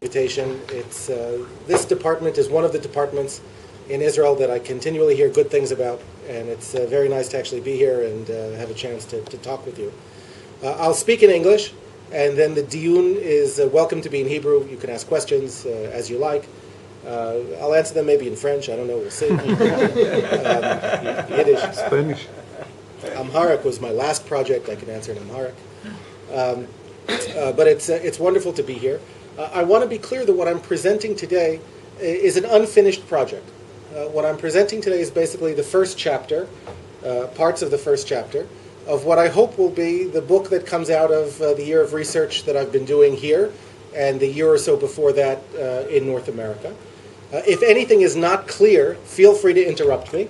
invitation. It's this department is one of the departments in Israel that I continually hear good things about, and it's very nice to actually be here and have a chance to talk with you. I'll speak in English, and then the diyun is welcome to be in Hebrew. You can ask questions as you like. I'll answer them maybe in French. I don't know. We'll see. Yiddish, Spanish. Amharic was my last project. I can answer in Amharic. But it's wonderful to be here. I want to be clear that what I'm presenting today is an unfinished project. What I'm presenting today is basically the first chapter, parts of the first chapter, of what I hope will be the book that comes out of the year of research that I've been doing here and the year or so before that in North America. If anything is not clear, feel free to interrupt me.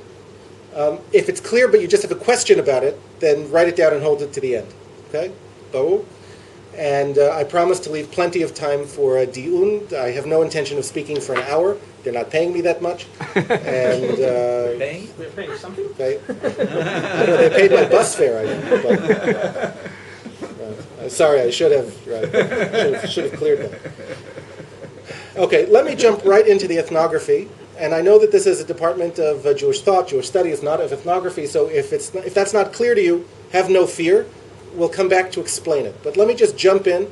If it's clear but you just have a question about it, then write it down and hold it to the end. Okay? Bo. And I promise to leave plenty of time for a diyun. I have no intention of speaking for an hour. They're not paying me that much. And They're paying something? I don't know, they paid my bus fare, I think. But, sorry, I should have cleared that. Okay, let me jump right into the ethnography. And I know that this is a department of Jewish thought, Jewish studies, not of ethnography. So if that's not clear to you, have no fear. We'll come back to explain it. But let me just jump in,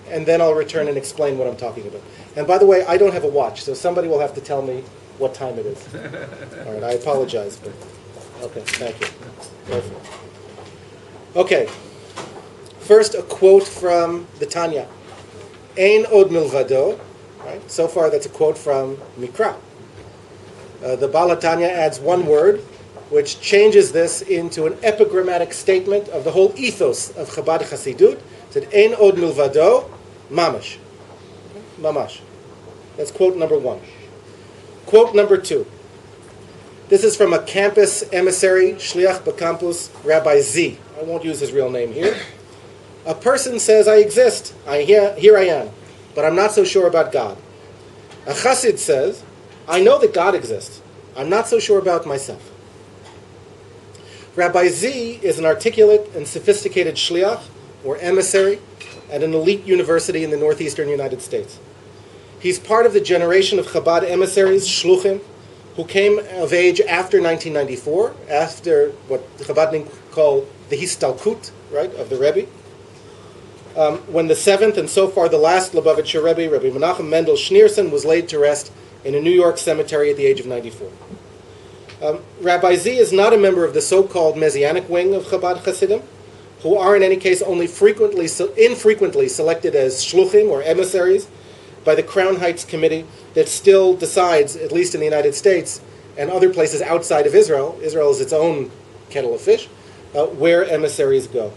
and then I'll return and explain what I'm talking about. And by the way, I don't have a watch, so somebody will have to tell me what time it is. All right, I apologize. But okay, thank you. Perfect. Okay, first a quote from the Tanya. Ein od milvado. Right? So far, that's a quote from Mikra. The Baal Tanya adds one word, which changes this into an epigrammatic statement of the whole ethos of Chabad Hasidut. It said, Ein od milvado, mamash. Mamash. That's quote number one. Quote number two. This is from a campus emissary, Shliach B'Campus, Rabbi Z. I won't use his real name here. A person says, I exist. Here I am. But I'm not so sure about God. A chassid says, I know that God exists. I'm not so sure about myself. Rabbi Z is an articulate and sophisticated shliach, or emissary, at an elite university in the northeastern United States. He's part of the generation of Chabad emissaries, shluchim, who came of age after 1994, after what the Chabadnik call the histalkut, right, of the Rebbe. When the seventh and so far the last Lubavitcher Rebbe, Rabbi Menachem Mendel Schneerson, was laid to rest in a New York cemetery at the age of 94. Rabbi Z is not a member of the so-called Messianic wing of Chabad Hasidim, who are in any case only infrequently selected as shluchim or emissaries by the Crown Heights Committee that still decides, at least in the United States and other places outside of Israel, Israel is its own kettle of fish, where emissaries go.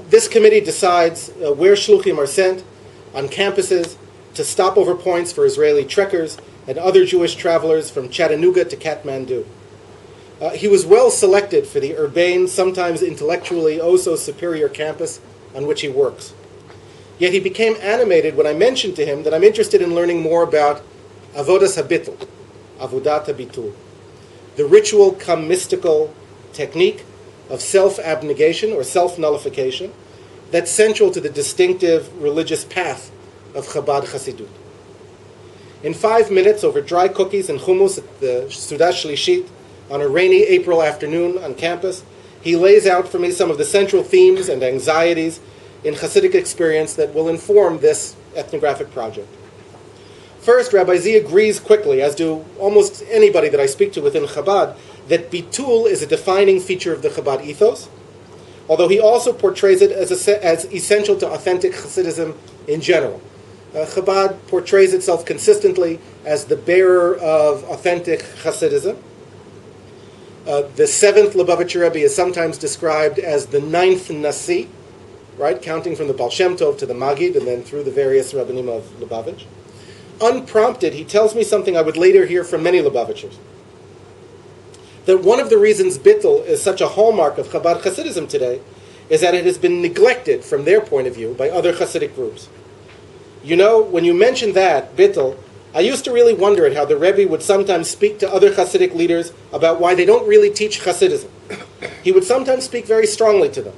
This committee decides where shluchim are sent on campuses, to stopover points for Israeli trekkers and other Jewish travelers from Chattanooga to Kathmandu. He was well selected for the urbane, sometimes intellectually so superior campus on which he works. Yet he became animated when I mentioned to him that I'm interested in learning more about avodas habittul, avodat habittul, the ritual come mystical technique of self-abnegation or self-nullification that's central to the distinctive religious path of Chabad Hasidut. In 5 minutes, over dry cookies and hummus at the Sudah Shlishit, on a rainy April afternoon on campus, he lays out for me some of the central themes and anxieties in Hasidic experience that will inform this ethnographic project. First, Rabbi Z agrees quickly, as do almost anybody that I speak to within Chabad, that Bittul is a defining feature of the Chabad ethos, although he also portrays it as essential to authentic Hasidism in general. Chabad portrays itself consistently as the bearer of authentic Hasidism. The seventh Lubavitcher Rebbe is sometimes described as the ninth Nasi, right, counting from the Baal Shem Tov to the Magid and then through the various Rabbanim of Lubavitch. Unprompted, he tells me something I would later hear from many Lubavitchers. That one of the reasons Bittul is such a hallmark of Chabad Hasidism today is that it has been neglected from their point of view by other Hasidic groups. You know, when you mention that, Bittul, I used to really wonder at how the Rebbe would sometimes speak to other Hasidic leaders about why they don't really teach Hasidism. He would sometimes speak very strongly to them.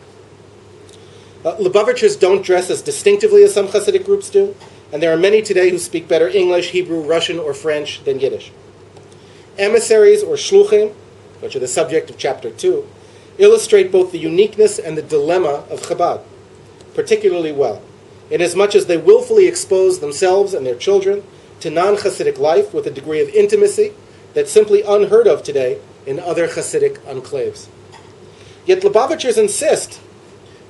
Lubavitchers don't dress as distinctively as some Hasidic groups do, and there are many today who speak better English, Hebrew, Russian, or French than Yiddish. Emissaries, or shluchim, which are the subject of Chapter 2, illustrate both the uniqueness and the dilemma of Chabad particularly well, inasmuch as they willfully expose themselves and their children to non-Hasidic life with a degree of intimacy that's simply unheard of today in other Hasidic enclaves. Yet Lubavitchers insist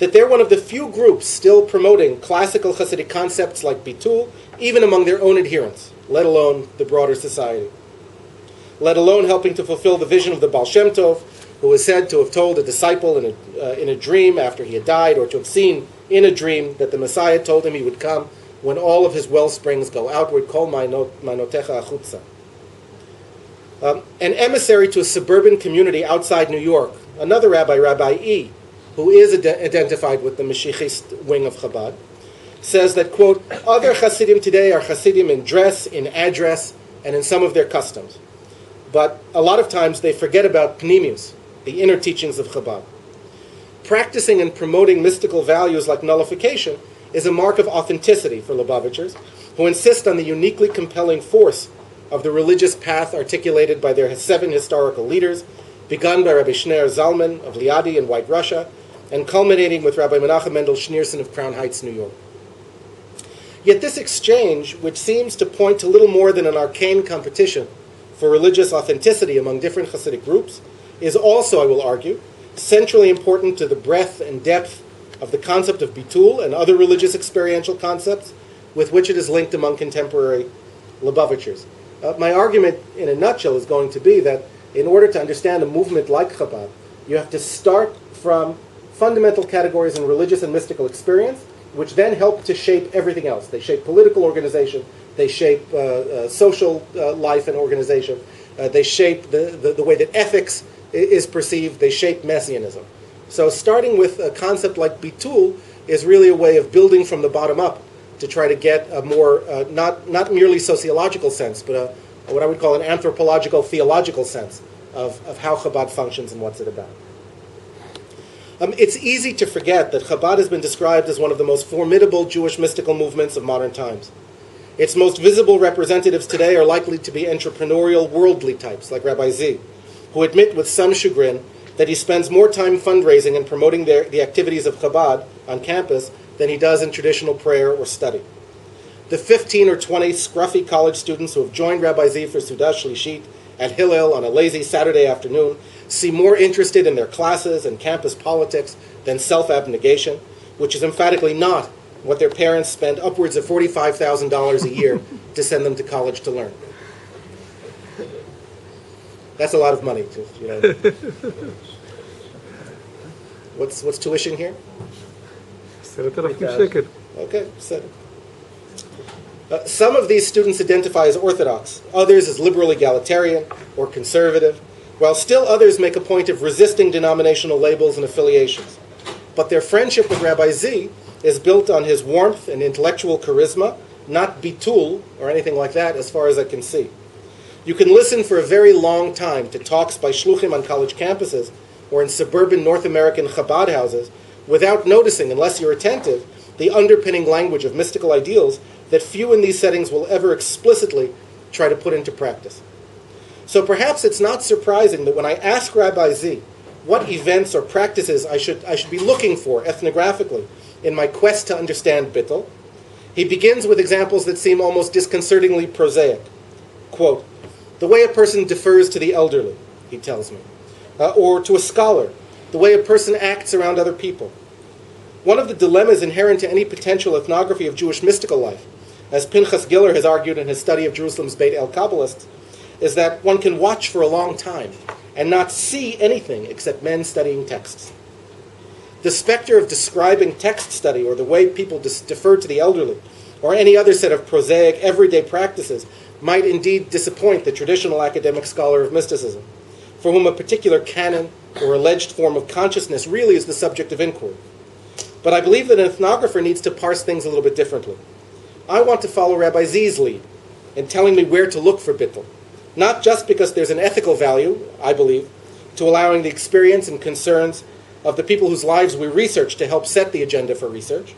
that they're one of the few groups still promoting classical Hasidic concepts like Bittul, even among their own adherents, let alone the broader society. Let alone helping to fulfill the vision of the Baal Shem Tov, who is said to have told a disciple in a dream after he had died, or to have seen in a dream that the Messiah told him he would come when all of his well springs go outward, kol ma'anotecha achutza. An emissary to a suburban community outside New York, another rabbi, Rabbi E., who is identified with the Mashiachist wing of Chabad, says that, quote, other Hasidim today are Hasidim in dress, in address, and in some of their customs. But a lot of times they forget about pnimius, the inner teachings of Chabad. Practicing and promoting mystical values like nullification is a mark of authenticity for Lubavitchers, who insist on the uniquely compelling force of the religious path articulated by their 7 historical leaders, begun by Rabbi Shneir Zalman of Liadi in White Russia, and culminating with Rabbi Menachem Mendel Schneerson of Crown Heights, New York. Yet this exchange, which seems to point to little more than an arcane competition for religious authenticity among different Hasidic groups, is also, I will argue, centrally important to the breadth and depth of the concept of Bittul and other religious experiential concepts with which it is linked among contemporary Lubavitchers. My argument, in a nutshell, is going to be that in order to understand a movement like Chabad, you have to start from fundamental categories in religious and mystical experience, which then help to shape everything else. They shape political organization, they shape social life and organization, they shape the way that ethics is perceived, they shape messianism. So starting with a concept like Bittul is really a way of building from the bottom up to try to get a more, not merely sociological sense, but what I would call an anthropological, theological sense of how Chabad functions and what's it about. It's easy to forget that Chabad has been described as one of the most formidable Jewish mystical movements of modern times. Its most visible representatives today are likely to be entrepreneurial, worldly types like Rabbi Z, who admit with some chagrin that he spends more time fundraising and promoting the activities of Chabad on campus than he does in traditional prayer or study. The 15 or 20 scruffy college students who have joined Rabbi Z for Sudah Shlishit at Hillel on a lazy Saturday afternoon seem more interested in their classes and campus politics than self-abnegation, which is emphatically not what their parents spend upwards of $45,000 a year to send them to college to learn. That's a lot of money. What's tuition here? 10,000 shekel. Okay, 7. Some of these students identify as Orthodox, others as liberal egalitarian or conservative, while still others make a point of resisting denominational labels and affiliations. But their friendship with Rabbi Z is built on his warmth and intellectual charisma, not Bittul or anything like that, as far as I can see. You can listen for a very long time to talks by shluchim on college campuses or in suburban North American Chabad houses without noticing, unless you're attentive, the underpinning language of mystical ideals that few in these settings will ever explicitly try to put into practice. So perhaps it's not surprising that when I ask Rabbi Z what events or practices I should be looking for ethnographically in my quest to understand Bittul, he begins with examples that seem almost disconcertingly prosaic. Quote, the way a person defers to the elderly, he tells me, or to a scholar, the way a person acts around other people. One of the dilemmas inherent to any potential ethnography of Jewish mystical life, as Pinchas Giller has argued in his study of Jerusalem's Beit El Kabbalists, is that one can watch for a long time and not see anything except men studying texts. The specter of describing text study or the way people defer to the elderly or any other set of prosaic everyday practices might indeed disappoint the traditional academic scholar of mysticism, for whom a particular canon or alleged form of consciousness really is the subject of inquiry. But I believe that an ethnographer needs to parse things a little bit differently. I want to follow Rabbi Z's lead in telling me where to look for Bittul, not just because there's an ethical value, I believe, to allowing the experience and concerns of the people whose lives we research to help set the agenda for research,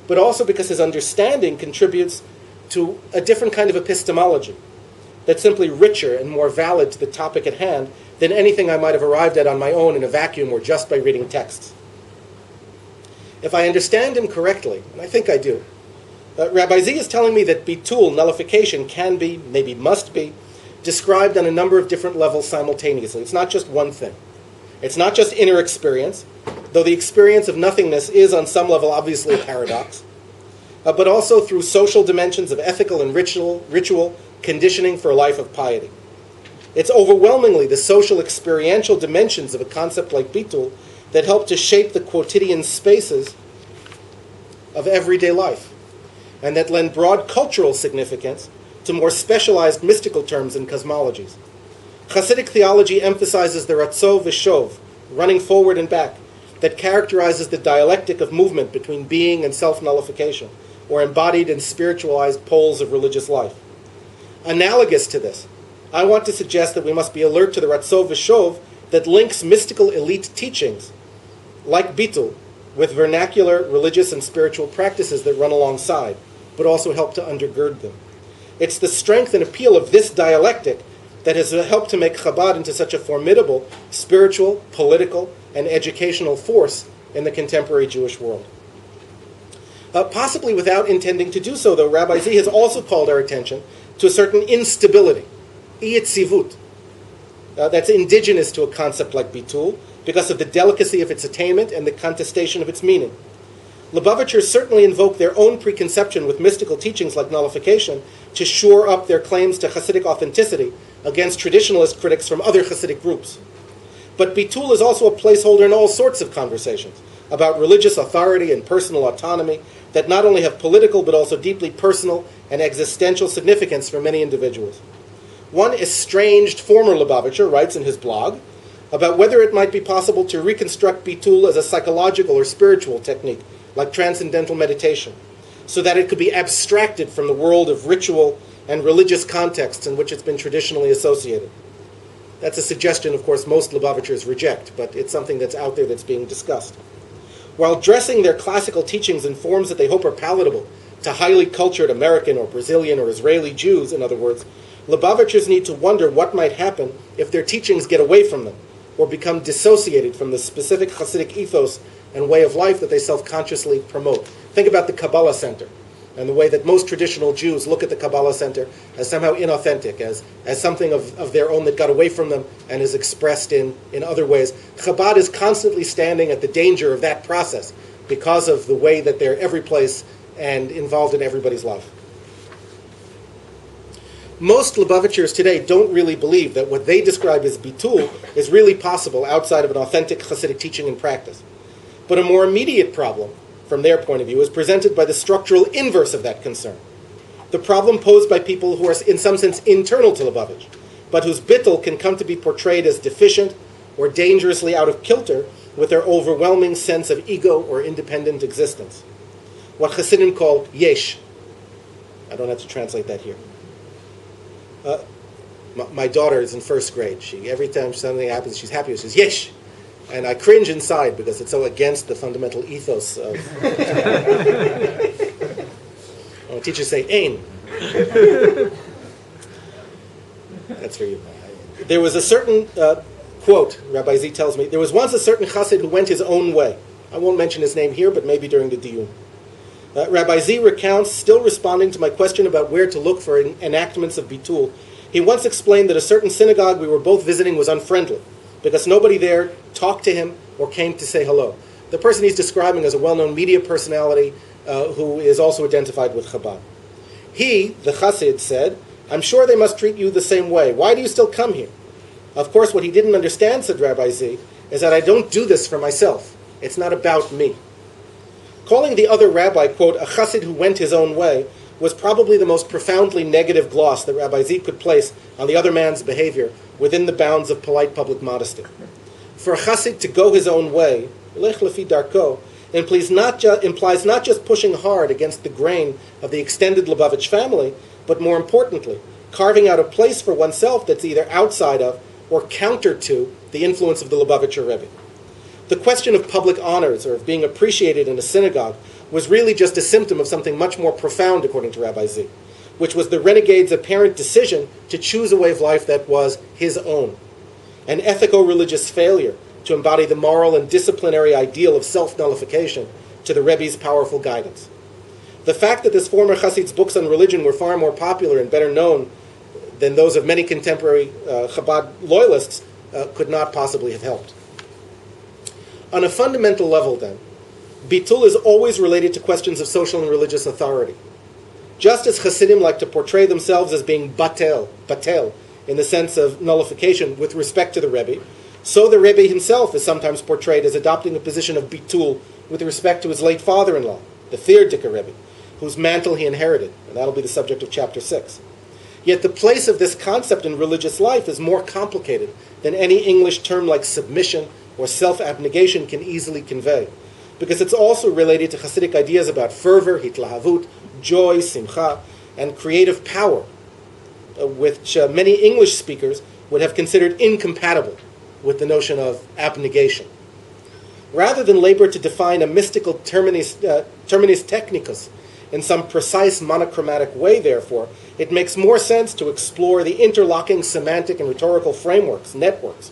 but also because his understanding contributes to a different kind of epistemology that's simply richer and more valid to the topic at hand than anything I might have arrived at on my own in a vacuum or just by reading texts. If I understand him correctly, and I think I do, Rabbi Z is telling me that Bittul, nullification, can be, maybe must be, described on a number of different levels simultaneously. It's not just one thing. It's not just inner experience, though the experience of nothingness is on some level obviously a paradox, but also through social dimensions of ethical and ritual conditioning for a life of piety. It's overwhelmingly the social experiential dimensions of a concept like Bittul that help to shape the quotidian spaces of everyday life, and that lend broad cultural significance to more specialized mystical terms and cosmologies. Hasidic theology emphasizes the ratzov v'shov, running forward and back, that characterizes the dialectic of movement between being and self-nullification, or embodied and spiritualized poles of religious life. Analogous to this, I want to suggest that we must be alert to the ratzov v'shov that links mystical elite teachings, like Bittul, with vernacular religious and spiritual practices that run alongside, but also help to undergird them. It's the strength and appeal of this dialectic that has helped to make Chabad into such a formidable spiritual, political, and educational force in the contemporary Jewish world. Possibly without intending to do so, though, Rabbi Z has also called our attention to a certain instability, iyitzivut, that's indigenous to a concept like Bittul because of the delicacy of its attainment and the contestation of its meaning. Lubavitchers certainly invoke their own preconception with mystical teachings like nullification to shore up their claims to Hasidic authenticity against traditionalist critics from other Hasidic groups. But Bittul is also a placeholder in all sorts of conversations about religious authority and personal autonomy that not only have political but also deeply personal and existential significance for many individuals. One estranged former Lubavitcher writes in his blog about whether it might be possible to reconstruct Bittul as a psychological or spiritual technique, like transcendental meditation, so that it could be abstracted from the world of ritual and religious contexts in which it's been traditionally associated. That's a suggestion, of course, most Lubavitchers reject, but it's something that's out there that's being discussed. While dressing their classical teachings in forms that they hope are palatable to highly cultured American or Brazilian or Israeli Jews, in other words, Lubavitchers need to wonder what might happen if their teachings get away from them or become dissociated from the specific Hasidic ethos and way of life that they self-consciously promote. Think about the Kabbalah Center and the way that most traditional Jews look at the Kabbalah Center as somehow inauthentic, as something of their own that got away from them and is expressed in other ways. Chabad is constantly standing at the danger of that process because of the way that they're every place and involved in everybody's life. Most Lubavitchers today don't really believe that what they describe as Bittul is really possible outside of an authentic Hasidic teaching and practice. But a more immediate problem, from their point of view, is presented by the structural inverse of that concern. The problem posed by people who are in some sense internal to Lubavitch, but whose Bittul can come to be portrayed as deficient or dangerously out of kilter with their overwhelming sense of ego or independent existence. What Hasidim call yesh. I don't have to translate that here. My daughter is in first grade. Every time something happens, she's happy. She says, yesh. And I cringe inside because it's so against the fundamental ethos of... teachers say, ein. That's for you. There was a certain, quote, Rabbi Z tells me, there was once a certain chassid who went his own way. I won't mention his name here, but maybe during the diyun. Rabbi Z recounts, still responding to my question about where to look for enactments of Bittul, he once explained that a certain synagogue we were both visiting was unfriendly, because nobody there talked to him or came to say hello. The person he's describing as a well-known media personality who is also identified with Chabad. He, the chassid, said, "I'm sure they must treat you the same way. Why do you still come here?" Of course, what he didn't understand, said Rabbi Z, is that I don't do this for myself. It's not about me. Calling the other rabbi, quote, a chassid who went his own way, was probably the most profoundly negative gloss that Rabbi Z could place on the other man's behavior within the bounds of polite public modesty. For a chassid to go his own way, lech lefi darko, implies not just pushing hard against the grain of the extended Lubavitch family, but more importantly, carving out a place for oneself that's either outside of or counter to the influence of the Lubavitcher Rebbe. The question of public honors or of being appreciated in a synagogue was really just a symptom of something much more profound, according to Rabbi Z, which was the renegade's apparent decision to choose a way of life that was his own, an ethico-religious failure to embody the moral and disciplinary ideal of self-nullification to the Rebbe's powerful guidance. The fact that this former Chassid's books on religion were far more popular and better known than those of many contemporary Chabad loyalists could not possibly have helped. On a fundamental level, then, Bittul is always related to questions of social and religious authority. Just as Hasidim like to portray themselves as being batel, in the sense of nullification with respect to the Rebbe, so the Rebbe himself is sometimes portrayed as adopting a position of Bittul with respect to his late father-in-law, the Thirdika Rebbe, whose mantle he inherited, and that'll be the subject of chapter 6. Yet the place of this concept in religious life is more complicated than any English term like submission or self-abnegation can easily convey, because it's also related to Hasidic ideas about fervor, hitlahavut, joy, simcha, and creative power, which many English speakers would have considered incompatible with the notion of abnegation. Rather than labor to define a mystical terminus technicus in some precise monochromatic way, therefore, it makes more sense to explore the interlocking semantic and rhetorical networks,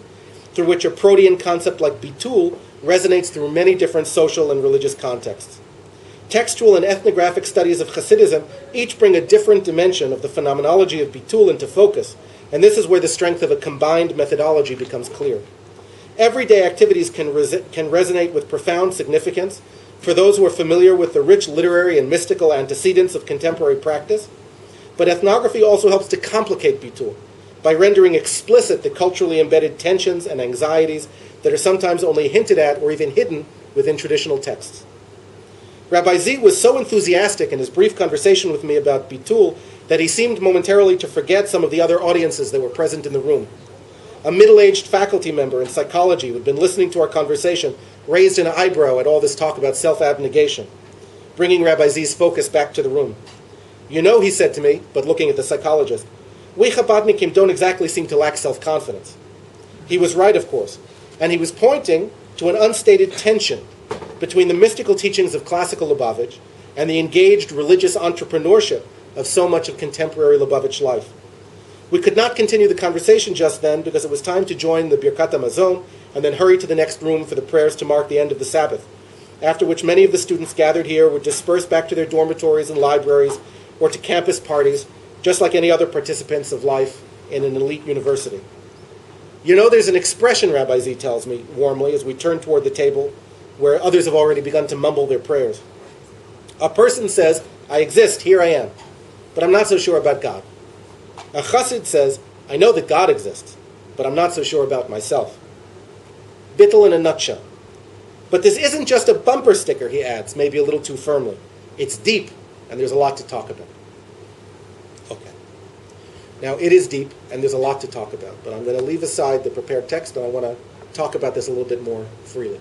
through which a protean concept like Bittul resonates through many different social and religious contexts. Textual and ethnographic studies of Hasidism each bring a different dimension of the phenomenology of Bittul into focus, and this is where the strength of a combined methodology becomes clear. Everyday activities can resonate with profound significance for those who are familiar with the rich literary and mystical antecedents of contemporary practice, but ethnography also helps to complicate Bittul by rendering explicit the culturally embedded tensions and anxieties that are sometimes only hinted at or even hidden within traditional texts. Rabbi Z was so enthusiastic in his brief conversation with me about Bittul that he seemed momentarily to forget some of the other audiences that were present in the room. A middle-aged faculty member in psychology who had been listening to our conversation raised an eyebrow at all this talk about self-abnegation, bringing Rabbi Z's focus back to the room. "You know," he said to me, but looking at the psychologist, "we Chabadnikim don't exactly seem to lack self-confidence." He was right, of course, and he was pointing to an unstated tension between the mystical teachings of classical Lubavitch and the engaged religious entrepreneurship of so much of contemporary Lubavitch life. We could not continue the conversation just then because it was time to join the Birkat HaMazon and then hurry to the next room for the prayers to mark the end of the Sabbath, after which many of the students gathered here would disperse back to their dormitories and libraries or to campus parties, just like any other participants of life in an elite university. "You know, there's an expression," Rabbi Z tells me warmly as we turn toward the table where others have already begun to mumble their prayers. "A person says, 'I exist, here I am, but I'm not so sure about God.' A chassid says, 'I know that God exists, but I'm not so sure about myself.'" Bittul in a nutshell. But this isn't just a bumper sticker, he adds, maybe a little too firmly. It's deep, and there's a lot to talk about. Okay. Now, it is deep, and there's a lot to talk about, but I'm going to leave aside the prepared text, and I want to talk about this a little bit more freely.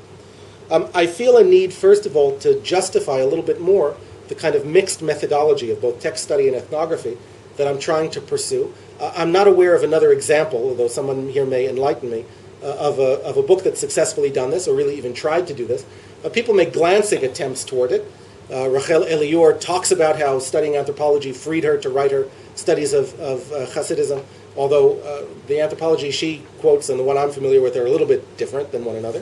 I feel a need, first of all, to justify a little bit more the kind of mixed methodology of both text study and ethnography that I'm trying to pursue. I'm not aware of another example, although someone here may enlighten me, of a book that's successfully done this, or really even tried to do this. People make glancing attempts toward it. Rachel Elior talks about how studying anthropology freed her to write her studies of Hasidism, although the anthropology she quotes and the one I'm familiar with are a little bit different than one another.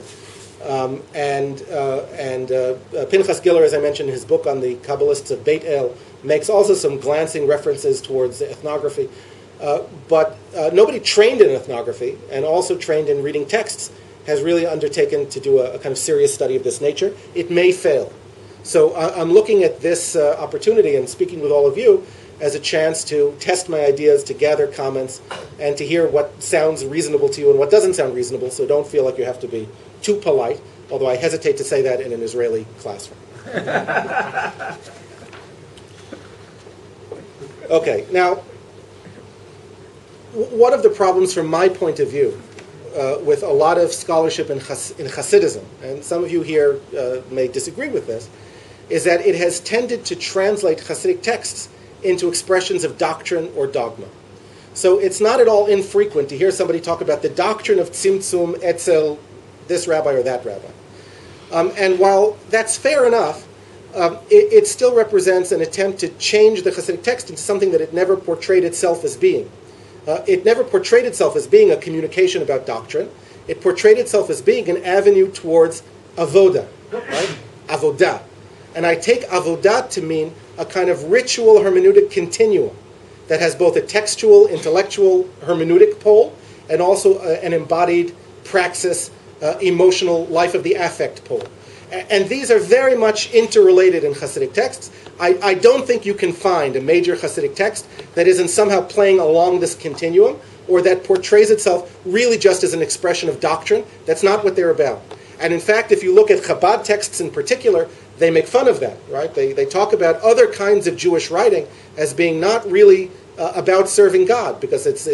Pinchas Giller, as I mentioned in his book on the Kabbalists of Beit El, makes also some glancing references towards ethnography. But nobody trained in ethnography and also trained in reading texts has really undertaken to do a kind of serious study of this nature. It may fail. So I'm looking at this opportunity and speaking with all of you as a chance to test my ideas, to gather comments, and to hear what sounds reasonable to you and what doesn't sound reasonable, so don't feel like you have to be too polite, although I hesitate to say that in an Israeli classroom. Okay, now, one of the problems from my point of view with a lot of scholarship in Hasidism, and some of you here may disagree with this, is that it has tended to translate Hasidic texts into expressions of doctrine or dogma. So it's not at all infrequent to hear somebody talk about the doctrine of Tzimtzum Etzel this rabbi or that rabbi. And while that's fair enough, it still represents an attempt to change the Hasidic text into something that it never portrayed itself as being. It never portrayed itself as being a communication about doctrine. It portrayed itself as being an avenue towards avoda, right? Avodah. And I take avodah to mean a kind of ritual hermeneutic continuum that has both a textual, intellectual, hermeneutic pole and also an embodied praxis, emotional, life of the affect pole. And these are very much interrelated in Hasidic texts. I don't think you can find a major Hasidic text that isn't somehow playing along this continuum or that portrays itself really just as an expression of doctrine. That's not what they're about. And in fact, if you look at Chabad texts in particular, they make fun of that, right? They talk about other kinds of Jewish writing as being not really about serving God, because it's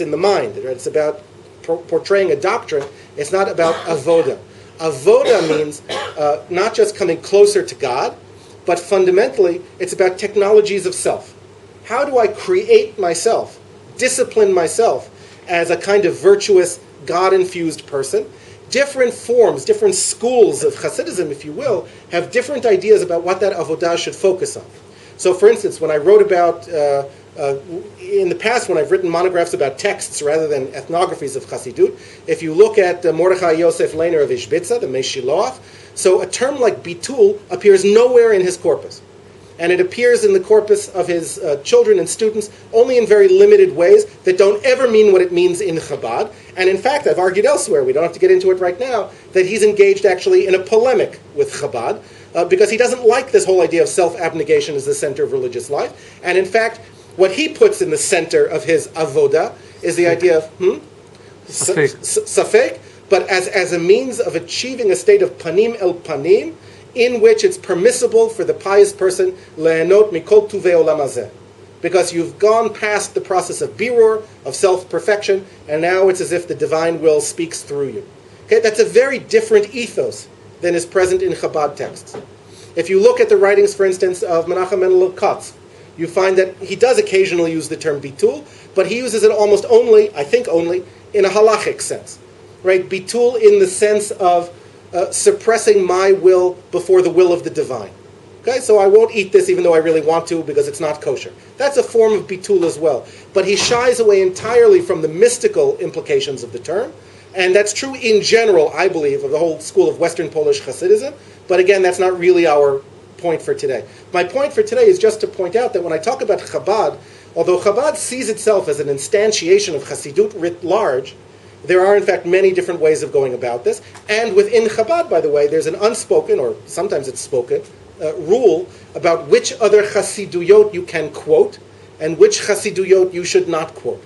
in the mind. Right? It's about portraying a doctrine. It's not about avoda. Avoda means not just coming closer to God, but fundamentally it's about technologies of self. How do I create myself, discipline myself as a kind of virtuous, God-infused person? Different forms, different schools of Hasidism, if you will, have different ideas about what that avodah should focus on. So, for instance, when I wrote about, in the past, when I've written monographs about texts rather than ethnographies of Hasidut, if you look at Mordechai Yosef Lehner of Ishbitza, the Meshiloach, so a term like Bittul appears nowhere in his corpus. And it appears in the corpus of his children and students only in very limited ways that don't ever mean what it means in Chabad. And in fact, I've argued elsewhere, we don't have to get into it right now, that he's engaged actually in a polemic with Chabad, because he doesn't like this whole idea of self-abnegation as the center of religious life. And in fact, what he puts in the center of his avoda is the idea of safek, but as a means of achieving a state of panim el panim, in which it's permissible for the pious person le'enot mikol tuvei olam hazeh, because you've gone past the process of birur, of self-perfection, and now it's as if the divine will speaks through you. Okay, that's a very different ethos than is present in Chabad texts. If you look at the writings, for instance, of Menachem Mendel Katz, you find that he does occasionally use the term bitul, but he uses it almost only, I think only, in a halachic sense. Right? Bitul in the sense of suppressing my will before the will of the divine. Okay, so I won't eat this even though I really want to because it's not kosher. That's a form of bitul as well. But he shies away entirely from the mystical implications of the term. And that's true in general, I believe, of the whole school of Western Polish Hasidism. But again, that's not really our point for today. My point for today is just to point out that when I talk about Chabad, although Chabad sees itself as an instantiation of Hasidut writ large, there are in fact many different ways of going about this. And within Chabad, by the way, there's an unspoken, or sometimes it's spoken, rule about which other Hasiduyot you can quote and which Hasiduyot you should not quote.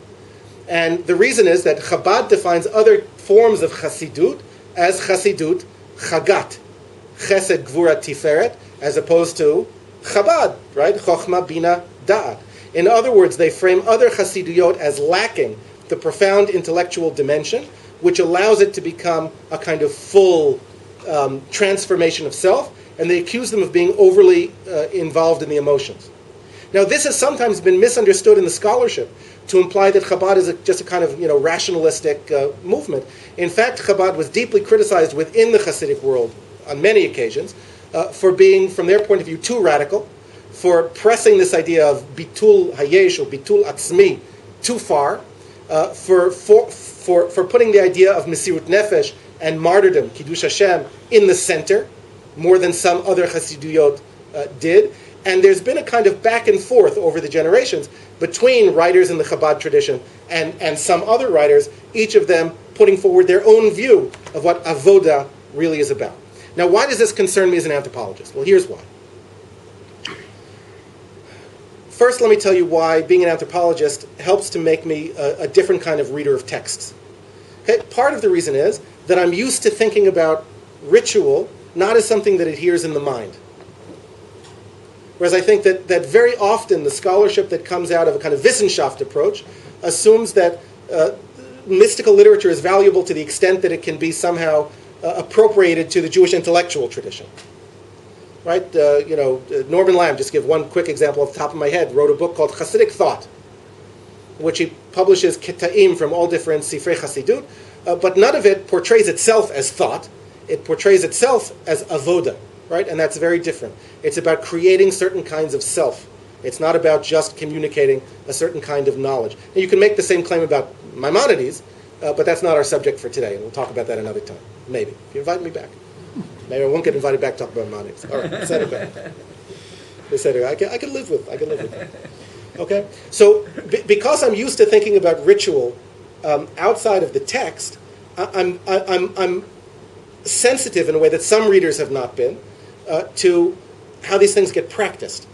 And the reason is that Chabad defines other forms of Hasidut as Hasidut Chagat, Chesed Gvura Tiferet, as opposed to Chabad, right? Chochma Bina Da'at. In other words, they frame other Hasiduyot as lacking the profound intellectual dimension, which allows it to become a kind of full transformation of self, and they accuse them of being overly involved in the emotions. Now, this has sometimes been misunderstood in the scholarship to imply that Chabad is just a kind of rationalistic movement. In fact, Chabad was deeply criticized within the Hasidic world on many occasions for being, from their point of view, too radical, for pressing this idea of bitul hayesh or bitul atzmi too far, for putting the idea of Mesirut Nefesh and martyrdom, Kiddush Hashem, in the center, more than some other Hasiduyot did. And there's been a kind of back and forth over the generations between writers in the Chabad tradition and some other writers, each of them putting forward their own view of what avoda really is about. Now, why does this concern me as an anthropologist? Well, here's why. First, let me tell you why being an anthropologist helps to make me a different kind of reader of texts. Okay? Part of the reason is that I'm used to thinking about ritual not as something that adheres in the mind. Whereas I think that very often the scholarship that comes out of a kind of Wissenschaft approach assumes that mystical literature is valuable to the extent that it can be somehow appropriated to the Jewish intellectual tradition. Right? Norman Lamb, just give one quick example off the top of my head, wrote a book called Hasidic Thought, which he publishes keta'im from all different Sifrei Hasidut, but none of it portrays itself as thought. it portrays itself as avoda, right? And that's very different. It's about creating certain kinds of self. It's not about just communicating a certain kind of knowledge. Now, you can make the same claim about Maimonides, but that's not our subject for today, and we'll talk about that another time, maybe. If you invite me back. Maybe I won't get invited back to talk about Maimonides. All right, set it back. I can live with that. Okay? So, because I'm used to thinking about ritual outside of the text, I'm sensitive in a way that some readers have not been to how these things get practiced,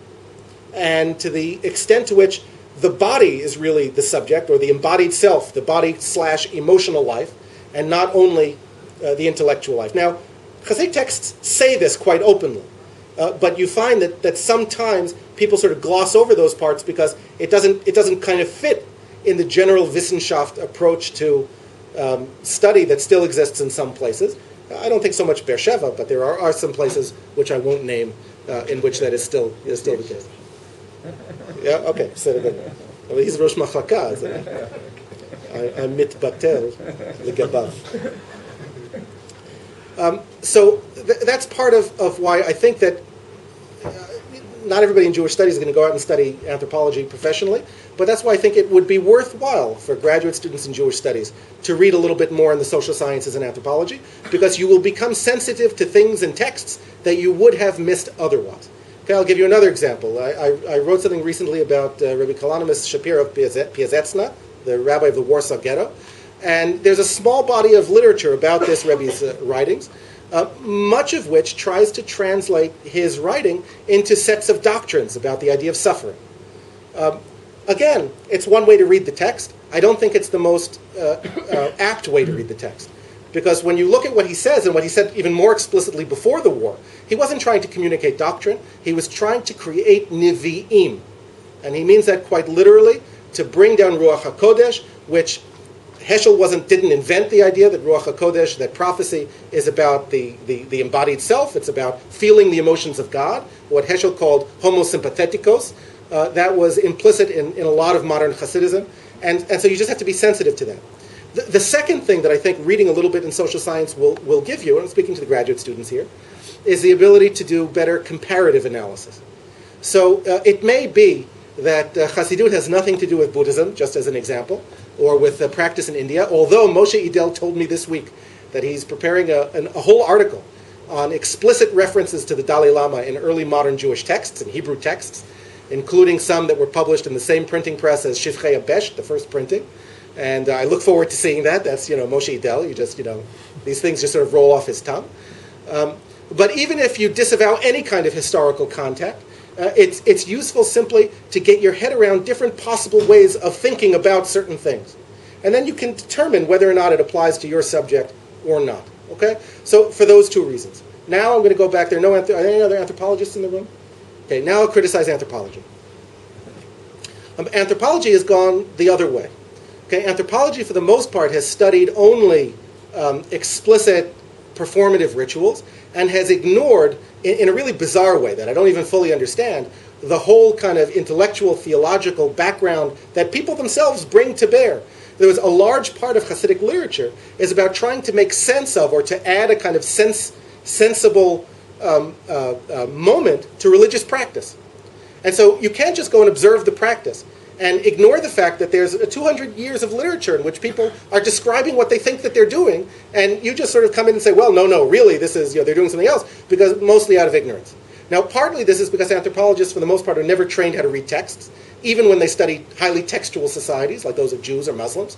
and to the extent to which the body is really the subject, or the embodied self, the body/emotional life, and not only the intellectual life. Now, Hasidic texts say this quite openly, but you find that sometimes people sort of gloss over those parts because it doesn't kind of fit in the general Wissenschaft approach to study that still exists in some places. I don't think so much Beersheba, but there are some places which I won't name in which that is still the case. Yeah, okay. Well, he's Rosh Machlaka. I'm mitbatel legabav. So that's part of why I think that not everybody in Jewish studies is going to go out and study anthropology professionally, but that's why I think it would be worthwhile for graduate students in Jewish studies to read a little bit more in the social sciences and anthropology, because you will become sensitive to things in texts that you would have missed otherwise. Okay, I'll give you another example. I wrote something recently about Rabbi Kalanimus Shapiro of Piazetzna, the rabbi of the Warsaw Ghetto, and there's a small body of literature about this Rebbe's writings, much of which tries to translate his writing into sets of doctrines about the idea of suffering. Again, it's one way to read the text. I don't think it's the most apt way to read the text. Because when you look at what he says, and what he said even more explicitly before the war, he wasn't trying to communicate doctrine, he was trying to create nivi'im. And he means that quite literally, to bring down Ruach HaKodesh, which Heschel didn't invent the idea that Ruach HaKodesh, that prophecy is about the embodied self, it's about feeling the emotions of God, what Heschel called homo sympatheticos. That was implicit in a lot of modern Hasidism, and so you just have to be sensitive to that. The second thing that I think reading a little bit in social science will give you, and I'm speaking to the graduate students here, is the ability to do better comparative analysis. So it may be that Hasidut has nothing to do with Buddhism, just as an example, or with practice in India, although Moshe Idel told me this week that he's preparing a whole article on explicit references to the Dalai Lama in early modern Jewish texts, in Hebrew texts, including some that were published in the same printing press as Shivchei Abesh, the first printing. And I look forward to seeing that. That's, Moshe Idel. These things just sort of roll off his tongue. But even if you disavow any kind of historical contact, it's useful simply to get your head around different possible ways of thinking about certain things. And then you can determine whether or not it applies to your subject or not. Okay? So for those two reasons. Now I'm going to go back there. Are there any other anthropologists in the room? Okay, now I'll criticize anthropology. Anthropology has gone the other way. Okay, anthropology, for the most part, has studied only explicit performative rituals and has ignored, in a really bizarre way that I don't even fully understand, the whole kind of intellectual, theological background that people themselves bring to bear. There was a large part of Hasidic literature is about trying to make sense of, or to add a kind of sensible moment to religious practice. And so you can't just go and observe the practice and ignore the fact that there's 200 years of literature in which people are describing what they think that they're doing, and you just sort of come in and say, well, no, really, this is, they're doing something else, because mostly out of ignorance. Now, partly this is because anthropologists, for the most part, are never trained how to read texts, even when they study highly textual societies, like those of Jews or Muslims.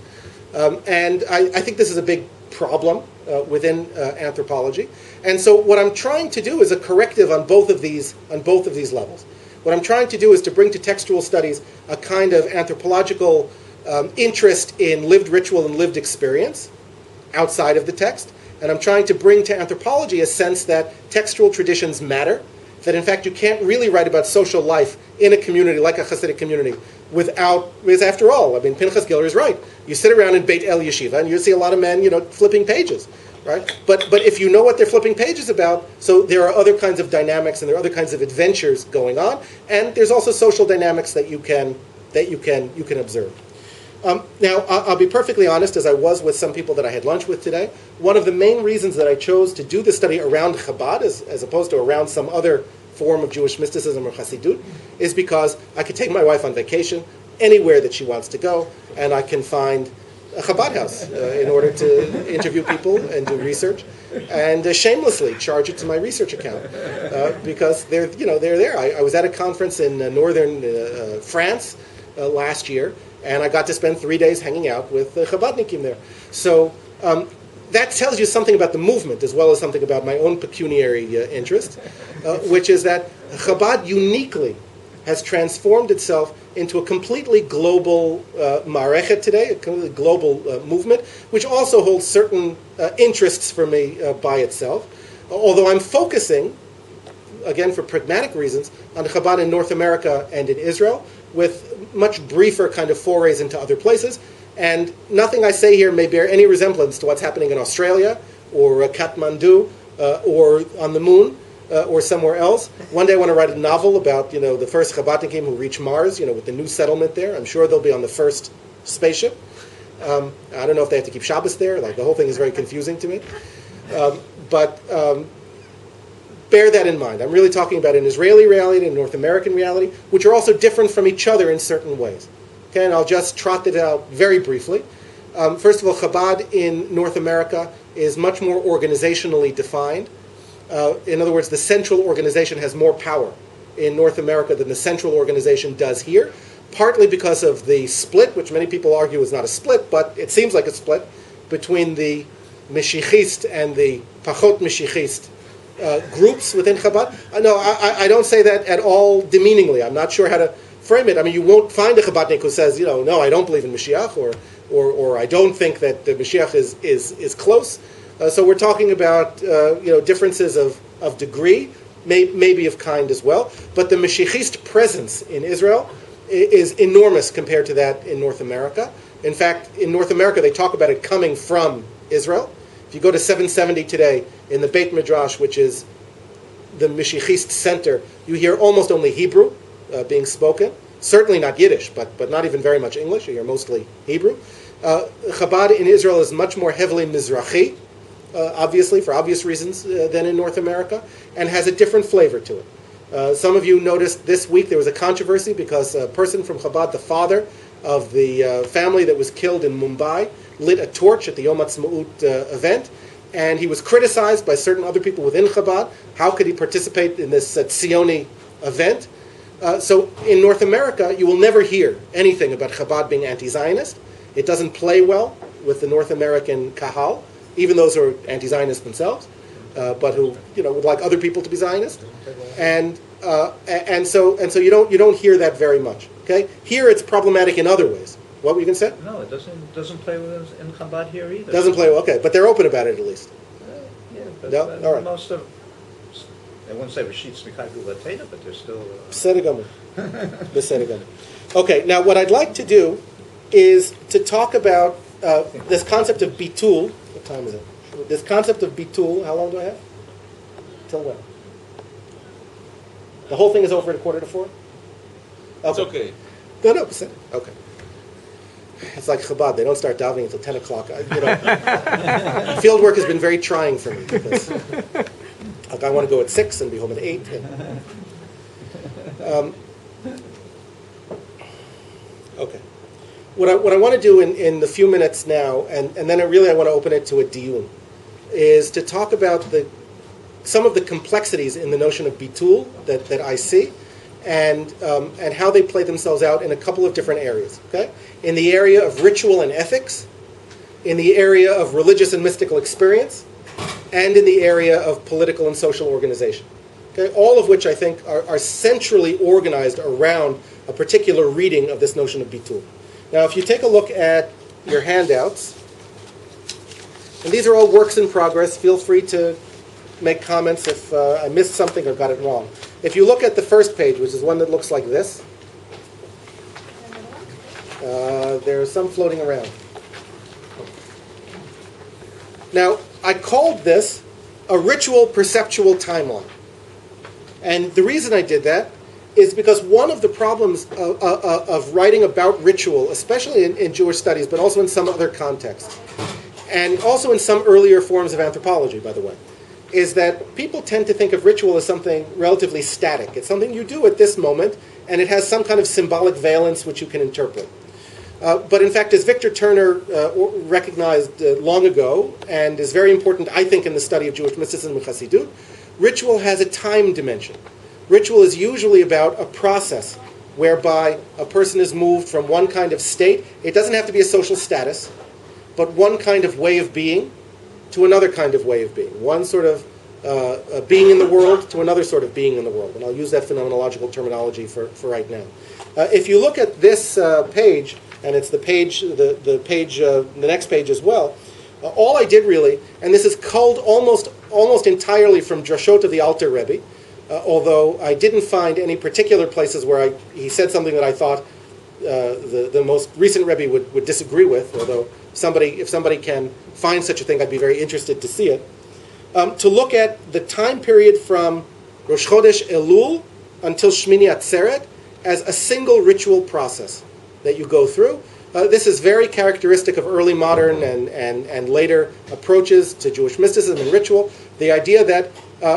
And I think this is a big problem within anthropology. And so what I'm trying to do is a corrective on both of these levels. What I'm trying to do is to bring to textual studies a kind of anthropological interest in lived ritual and lived experience outside of the text. And I'm trying to bring to anthropology a sense that textual traditions matter, that in fact you can't really write about social life in a community like a Hasidic community because after all, Pinchas Giller is right. You sit around in Beit El Yeshiva and you see a lot of men, flipping pages, right? But if you know what they're flipping pages about, so there are other kinds of dynamics and there are other kinds of adventures going on, and there's also social dynamics that you can observe. Now, I'll be perfectly honest, as I was with some people that I had lunch with today, one of the main reasons that I chose to do the study around Chabad, as opposed to around some other form of Jewish mysticism or Hasidut, is because I could take my wife on vacation anywhere that she wants to go, and I can find a Chabad house in order to interview people and do research, and shamelessly charge it to my research account because they're there. I was at a conference in northern France last year, and I got to spend 3 days hanging out with Chabadnikim there. So that tells you something about the movement as well as something about my own pecuniary interest, which is that Chabad uniquely has transformed itself into a completely global marechet today, a completely global movement, which also holds certain interests for me by itself. Although I'm focusing, again for pragmatic reasons, on Chabad in North America and in Israel, with much briefer kind of forays into other places. And nothing I say here may bear any resemblance to what's happening in Australia, or Kathmandu, or on the moon, or somewhere else. One day I want to write a novel about, the first Chabadnikim who reach Mars, with the new settlement there. I'm sure they'll be on the first spaceship. I don't know if they have to keep Shabbos there. Like, the whole thing is very confusing to me. But bear that in mind. I'm really talking about an Israeli reality and a North American reality, which are also different from each other in certain ways. Okay, and I'll just trot it out very briefly. First of all, Chabad in North America is much more organizationally defined. In other words, the central organization has more power in North America than the central organization does here, partly because of the split, which many people argue is not a split, but it seems like a split, between the Mashiachist and the Pachot Mashiachist groups within Chabad. No, I don't say that at all demeaningly. I'm not sure how to frame it. I mean, you won't find a Chabadnik who says, no, I don't believe in Mashiach, or I don't think that the Mashiach is close. So we're talking about differences of degree, maybe of kind as well. But the Mashiachist presence in Israel is enormous compared to that in North America. In fact, in North America, they talk about it coming from Israel. If you go to 770 today, in the Beit Midrash, which is the Mashiachist center, you hear almost only Hebrew being spoken. Certainly not Yiddish, but not even very much English. You hear mostly Hebrew. Chabad in Israel is much more heavily Mizrahi, obviously, for obvious reasons, than in North America, and has a different flavor to it. Some of you noticed this week there was a controversy because a person from Chabad, the father of the family that was killed in Mumbai, lit a torch at the Yom Ha'atzmaut event, and he was criticized by certain other people within Chabad. How could he participate in this Tzioni event? So in North America, you will never hear anything about Chabad being anti-Zionist. It doesn't play well with the North American kahal, even those who are anti-Zionist themselves, but who would like other people to be Zionist, and so you don't hear that very much. Okay, here it's problematic in other ways. What were you going to say? No, it doesn't play with us in Chabad here either. Doesn't play well. Okay, but they're open about it at least. Yeah, but No? All right. most of, I won't say Rashid Smichai Gulatena, but they're still. Beseder Gomor. Beseder Gomor. Okay, now what I'd like to do is to talk about this concept of Bittul. What time is it? This concept of Bittul. How long do I have? Till when? The whole thing is over at 3:45? Okay. It's okay. No, Beseder. Okay. It's like Chabad. They don't start davening until 10 o'clock. Field work has been very trying for me because I want to go at 6 and be home at 8. Okay. What I want to do in the few minutes now, and then I want to open it to a diyun, is to talk about some of the complexities in the notion of bitul that I see, and how they play themselves out in a couple of different areas. Okay, in the area of ritual and ethics, in the area of religious and mystical experience, and in the area of political and social organization. Okay, all of which I think are centrally organized around a particular reading of this notion of bitul. Now, if you take a look at your handouts, and these are all works in progress, feel free to make comments if I missed something or got it wrong. If you look at the first page, which is one that looks like this, there's some floating around. Now, I called this a ritual perceptual timeline. And the reason I did that is because one of the problems of writing about ritual, especially in Jewish studies, but also in some other contexts, and also in some earlier forms of anthropology, by the way, is that people tend to think of ritual as something relatively static. It's something you do at this moment, and it has some kind of symbolic valence which you can interpret. But in fact, as Victor Turner recognized long ago, and is very important, I think, in the study of Jewish mysticism and Chassidut, ritual has a time dimension. Ritual is usually about a process whereby a person is moved from one kind of state. It doesn't have to be a social status, but one kind of way of being to another kind of way of being. One sort of being in the world to another sort of being in the world. And I'll use that phenomenological terminology for right now. If you look at this page, and it's the page, the next page as well, all I did really, and this is culled almost entirely from Drashot of the Alter Rebbe, although I didn't find any particular places where he said something that I thought the most recent Rebbe would disagree with, although if somebody can find such a thing, I'd be very interested to see it. To look at the time period from Rosh Chodesh Elul until Shmini Atzeret as a single ritual process that you go through. This is very characteristic of early modern and later approaches to Jewish mysticism and ritual. The idea that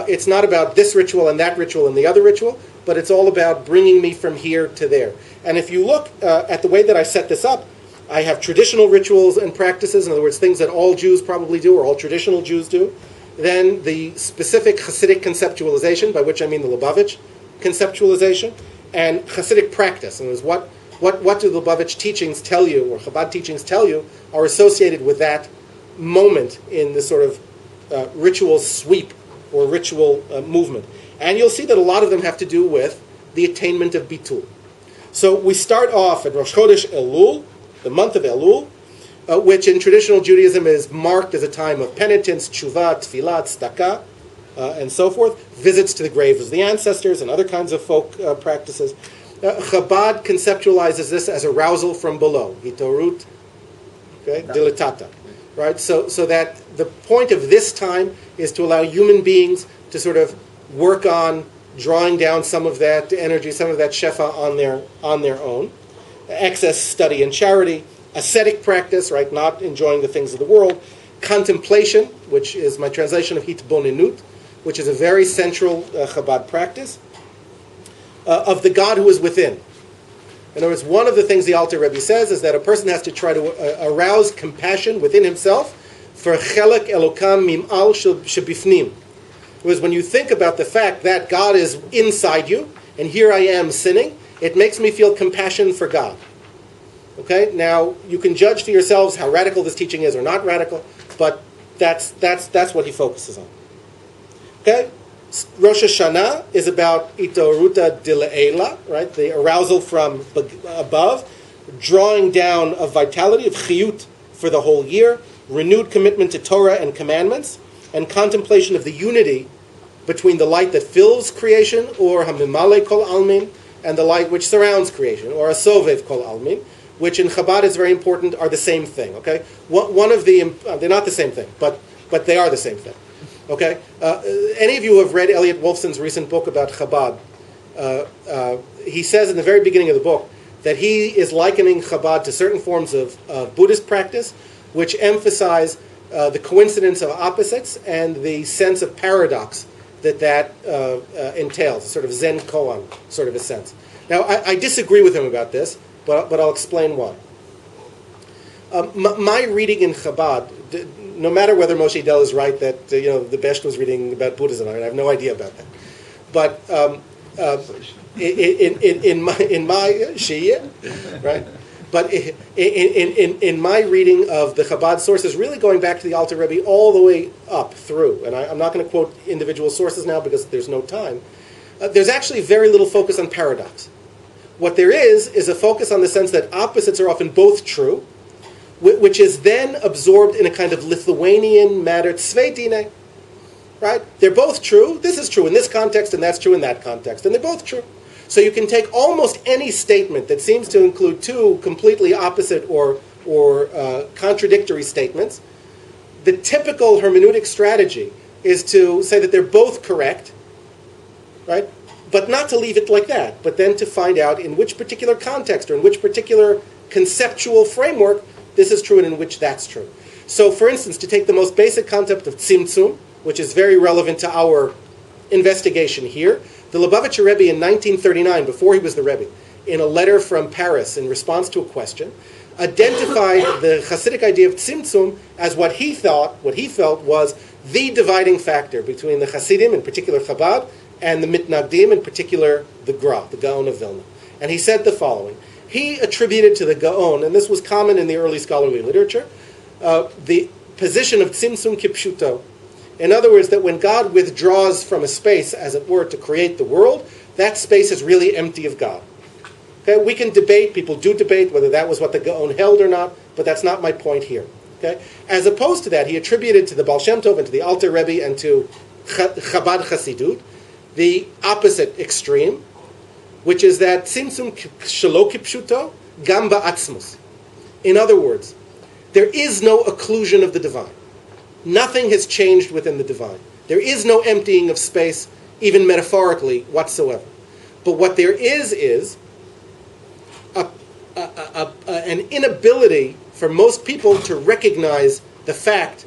it's not about this ritual and that ritual and the other ritual, but it's all about bringing me from here to there. And if you look at the way that I set this up, I have traditional rituals and practices, in other words, things that all Jews probably do or all traditional Jews do. Then the specific Hasidic conceptualization, by which I mean the Lubavitch conceptualization, and Hasidic practice. In other words, what do the Lubavitch teachings tell you, or Chabad teachings tell you, are associated with that moment in this sort of ritual sweep or ritual movement. And you'll see that a lot of them have to do with the attainment of Bittul. So we start off at Rosh Chodesh Elul, the month of Elul, which in traditional Judaism is marked as a time of penitence, tshuva, tefillah, tzedakah, and so forth, visits to the graves of the ancestors and other kinds of folk practices. Chabad conceptualizes this as arousal from below, hitorut, dilatata, right? So that the point of this time is to allow human beings to sort of work on drawing down some of that energy, some of that shefa on their own. Excess study and charity, ascetic practice, right? Not enjoying the things of the world. Contemplation, which is my translation of hitbonenut, which is a very central Chabad practice, of the God who is within. In other words, one of the things the Alter Rebbe says is that a person has to try to arouse compassion within himself for chelek elokam mim'al shebifnim. Because when you think about the fact that God is inside you, and here I am sinning, it makes me feel compassion for God. Okay? Now, you can judge to yourselves how radical this teaching is or not radical, but that's what he focuses on. Okay? Rosh Hashanah is about itoruta dile'ela, right? The arousal from above, drawing down of vitality, of chiyut for the whole year, renewed commitment to Torah and commandments, and contemplation of the unity between the light that fills creation, or hamimale kol almin, and the light which surrounds creation, or asovev kol almin, which in Chabad is very important, are the same thing. Okay, one of the they're not the same thing, but they are the same thing. Okay, any of you who have read Elliot Wolfson's recent book about Chabad, he says in the very beginning of the book that he is likening Chabad to certain forms of Buddhist practice, which emphasize the coincidence of opposites and the sense of paradox that entails, a sort of Zen koan sort of a sense. Now, I disagree with him about this, but I'll explain why. My reading in Chabad, no matter whether Moshe Dell is right that the Besht was reading about Buddhism, I have no idea about that. But in my Shia, right? But in my reading of the Chabad sources, really going back to the Alter Rebbe all the way up through, and I'm not going to quote individual sources now because there's no time, there's actually very little focus on paradox. What there is a focus on the sense that opposites are often both true, which is then absorbed in a kind of Lithuanian matter, tzveitine, right? They're both true. This is true in this context, and that's true in that context, and they're both true. So you can take almost any statement that seems to include two completely opposite or contradictory statements. The typical hermeneutic strategy is to say that they're both correct, right? but not to leave it like that, but then to find out in which particular context or in which particular conceptual framework this is true and in which that's true. So, for instance, to take the most basic concept of tzimtzum, which is very relevant to our investigation here, the Lubavitcher Rebbe in 1939, before he was the Rebbe, in a letter from Paris in response to a question, identified the Hasidic idea of tzimtzum as what he felt was the dividing factor between the Hasidim, in particular Habad, and the Mitnagdim, in particular the Gra, the Gaon of Vilna. And he said the following. He attributed to the Gaon, and this was common in the early scholarly literature, the position of tzimtzum kipshuto. In other words, that when God withdraws from a space, as it were, to create the world, that space is really empty of God. Okay, we can debate, people do debate whether that was what the Gaon held or not, but that's not my point here. Okay? As opposed to that, he attributed to the Baal Shem Tov and to the Alter Rebbe and to Chabad Chasidut the opposite extreme, which is that tzimtzum shelo kipshuto gam ba'atzmus. In other words, there is no occlusion of the divine. Nothing has changed within the divine. There is no emptying of space, even metaphorically, whatsoever. But what there is an inability for most people to recognize the fact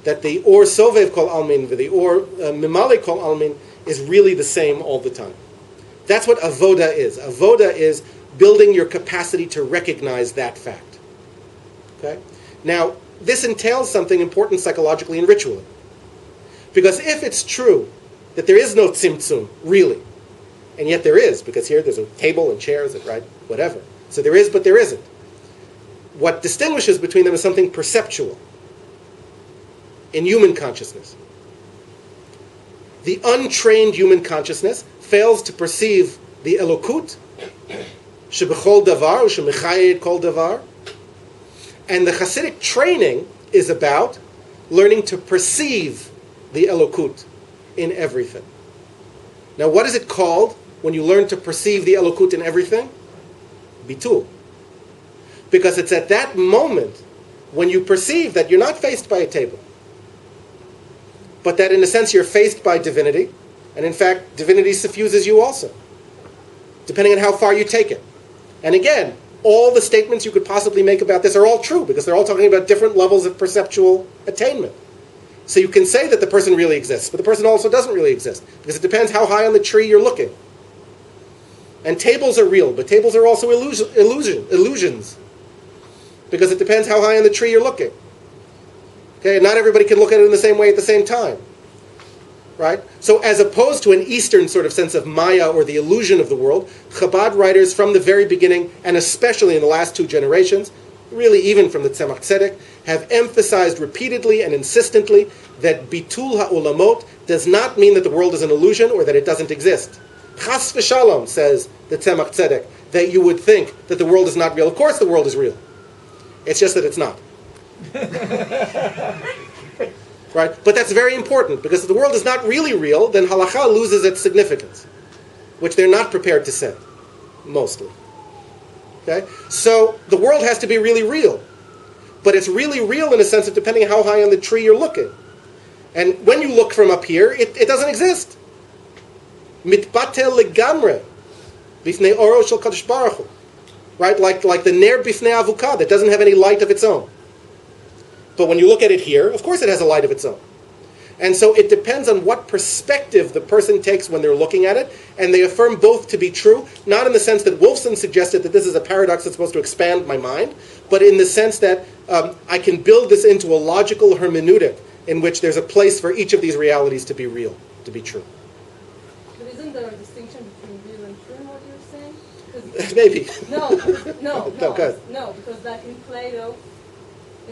that the or sovev kol almin, the or mimale kol almin, is really the same all the time. That's what avoda is. Avoda is building your capacity to recognize that fact. Okay? Now, this entails something important psychologically and ritually. Because if it's true that there is no tzimtzum, really, and yet there is, because here there's a table and chairs and right, whatever. So there is, but there isn't. What distinguishes between them is something perceptual in human consciousness. The untrained human consciousness fails to perceive the elokut, shebechol davar, shemechayed kol davar, and the Hasidic training is about learning to perceive the elokut in everything. Now, what is it called when you learn to perceive the elokut in everything? Bittul. Because it's at that moment when you perceive that you're not faced by a table, but that in a sense you're faced by divinity, and in fact divinity suffuses you also, depending on how far you take it. And again, all the statements you could possibly make about this are all true, because they're all talking about different levels of perceptual attainment. So you can say that the person really exists, but the person also doesn't really exist, because it depends how high on the tree you're looking. And tables are real, but tables are also illusions, because it depends how high on the tree you're looking. Okay, not everybody can look at it in the same way at the same time. Right? So as opposed to an Eastern sort of sense of Maya or the illusion of the world, Chabad writers from the very beginning, and especially in the last two generations, really even from the Tzemach Tzedek, have emphasized repeatedly and insistently that Bitul ha'olamot does not mean that the world is an illusion or that it doesn't exist. Chas v'shalom, says the Tzemach Tzedek, that you would think that the world is not real. Of course the world is real. It's just that it's not. Right? But that's very important, because if the world is not really real, then halakha loses its significance, which they're not prepared to say, mostly. Okay? So the world has to be really real. But it's really real in a sense of depending how high on the tree you're looking. And when you look from up here, it doesn't exist. Mitbatel legamre bifnei oro shel kadosh baruch hu. Right? Like the ner bifnei avukah that doesn't have any light of its own. But when you look at it here, of course it has a light of its own. And so it depends on what perspective the person takes when they're looking at it, and they affirm both to be true, not in the sense that Wolfson suggested that this is a paradox that's supposed to expand my mind, but in the sense that I can build this into a logical hermeneutic in which there's a place for each of these realities to be real, to be true. But isn't there a distinction between real and true in what you're saying? Maybe. No, good. No, because like in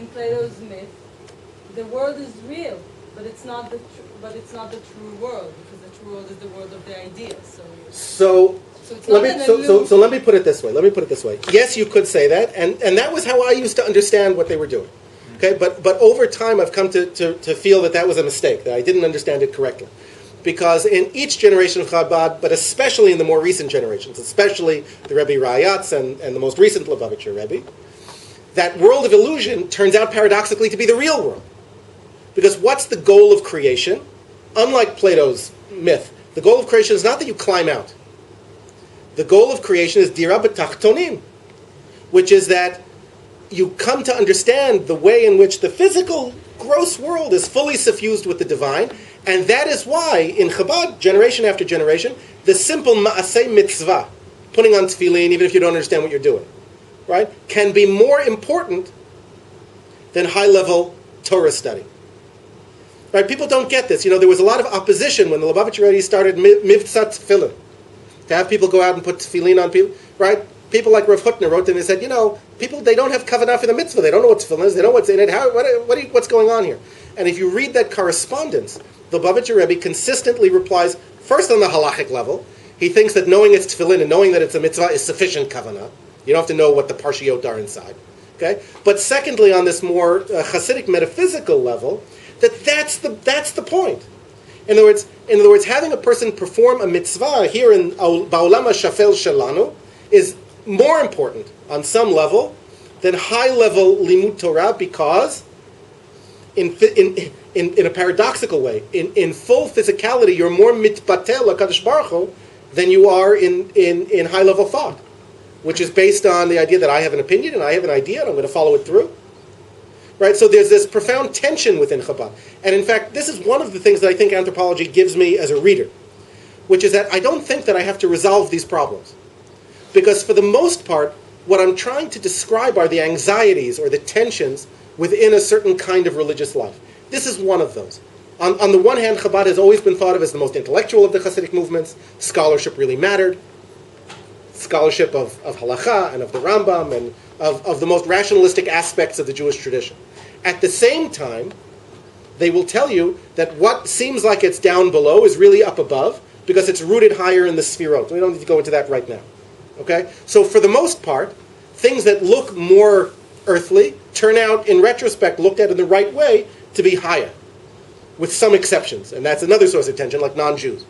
Plato's myth, the world is real, but it's not the true world, because the true world is the world of the ideas. So let me put it this way. Yes, you could say that, and that was how I used to understand what they were doing. Okay, but over time I've come to feel that was a mistake, that I didn't understand it correctly. Because in each generation of Chabad, but especially in the more recent generations, especially the Rebbe Rayatz and the most recent Lubavitcher Rebbe, that world of illusion turns out paradoxically to be the real world. Because what's the goal of creation? Unlike Plato's myth, the goal of creation is not that you climb out. The goal of creation is dira b'tachtonim, which is that you come to understand the way in which the physical, gross world is fully suffused with the divine, and that is why, in Chabad, generation after generation, the simple ma'aseh mitzvah, putting on tefillin, even if you don't understand what you're doing, right, can be more important than high-level Torah study. Right? People don't get this. There was a lot of opposition when the Lubavitcher Rebbe started Mivtza Tefillin, to have people go out and put tefillin on people, right? People like Rav Hutner wrote to me and said, people, they don't have kavanah for the mitzvah. They don't know what tefillin is. They don't know what's in it. What's going on here? And if you read that correspondence, the Lubavitcher Rebbe consistently replies, first on the halachic level, he thinks that knowing it's tefillin and knowing that it's a mitzvah is sufficient kavanah. You don't have to know what the parshiyot are inside. Okay? But secondly, on this more Hasidic metaphysical level, that's the point. In other words, having a person perform a mitzvah here in Ba'olam HaShafel Shelanu is more important on some level than high-level limud Torah, because in a paradoxical way, in full physicality, you're more mitbatel HaKadosh Baruch Hu than you are in high-level thought, which is based on the idea that I have an opinion and I have an idea and I'm going to follow it through. Right? So there's this profound tension within Chabad. And in fact, this is one of the things that I think anthropology gives me as a reader, which is that I don't think that I have to resolve these problems. Because for the most part, what I'm trying to describe are the anxieties or the tensions within a certain kind of religious life. This is one of those. On the one hand, Chabad has always been thought of as the most intellectual of the Hasidic movements. Scholarship really mattered. Scholarship of halacha and of the Rambam and of the most rationalistic aspects of the Jewish tradition. At the same time, they will tell you that what seems like it's down below is really up above because it's rooted higher in the sefirot. We don't need to go into that right now. Okay? So for the most part, things that look more earthly turn out, in retrospect, looked at in the right way, to be higher, with some exceptions. And that's another source of tension, like non-Jews.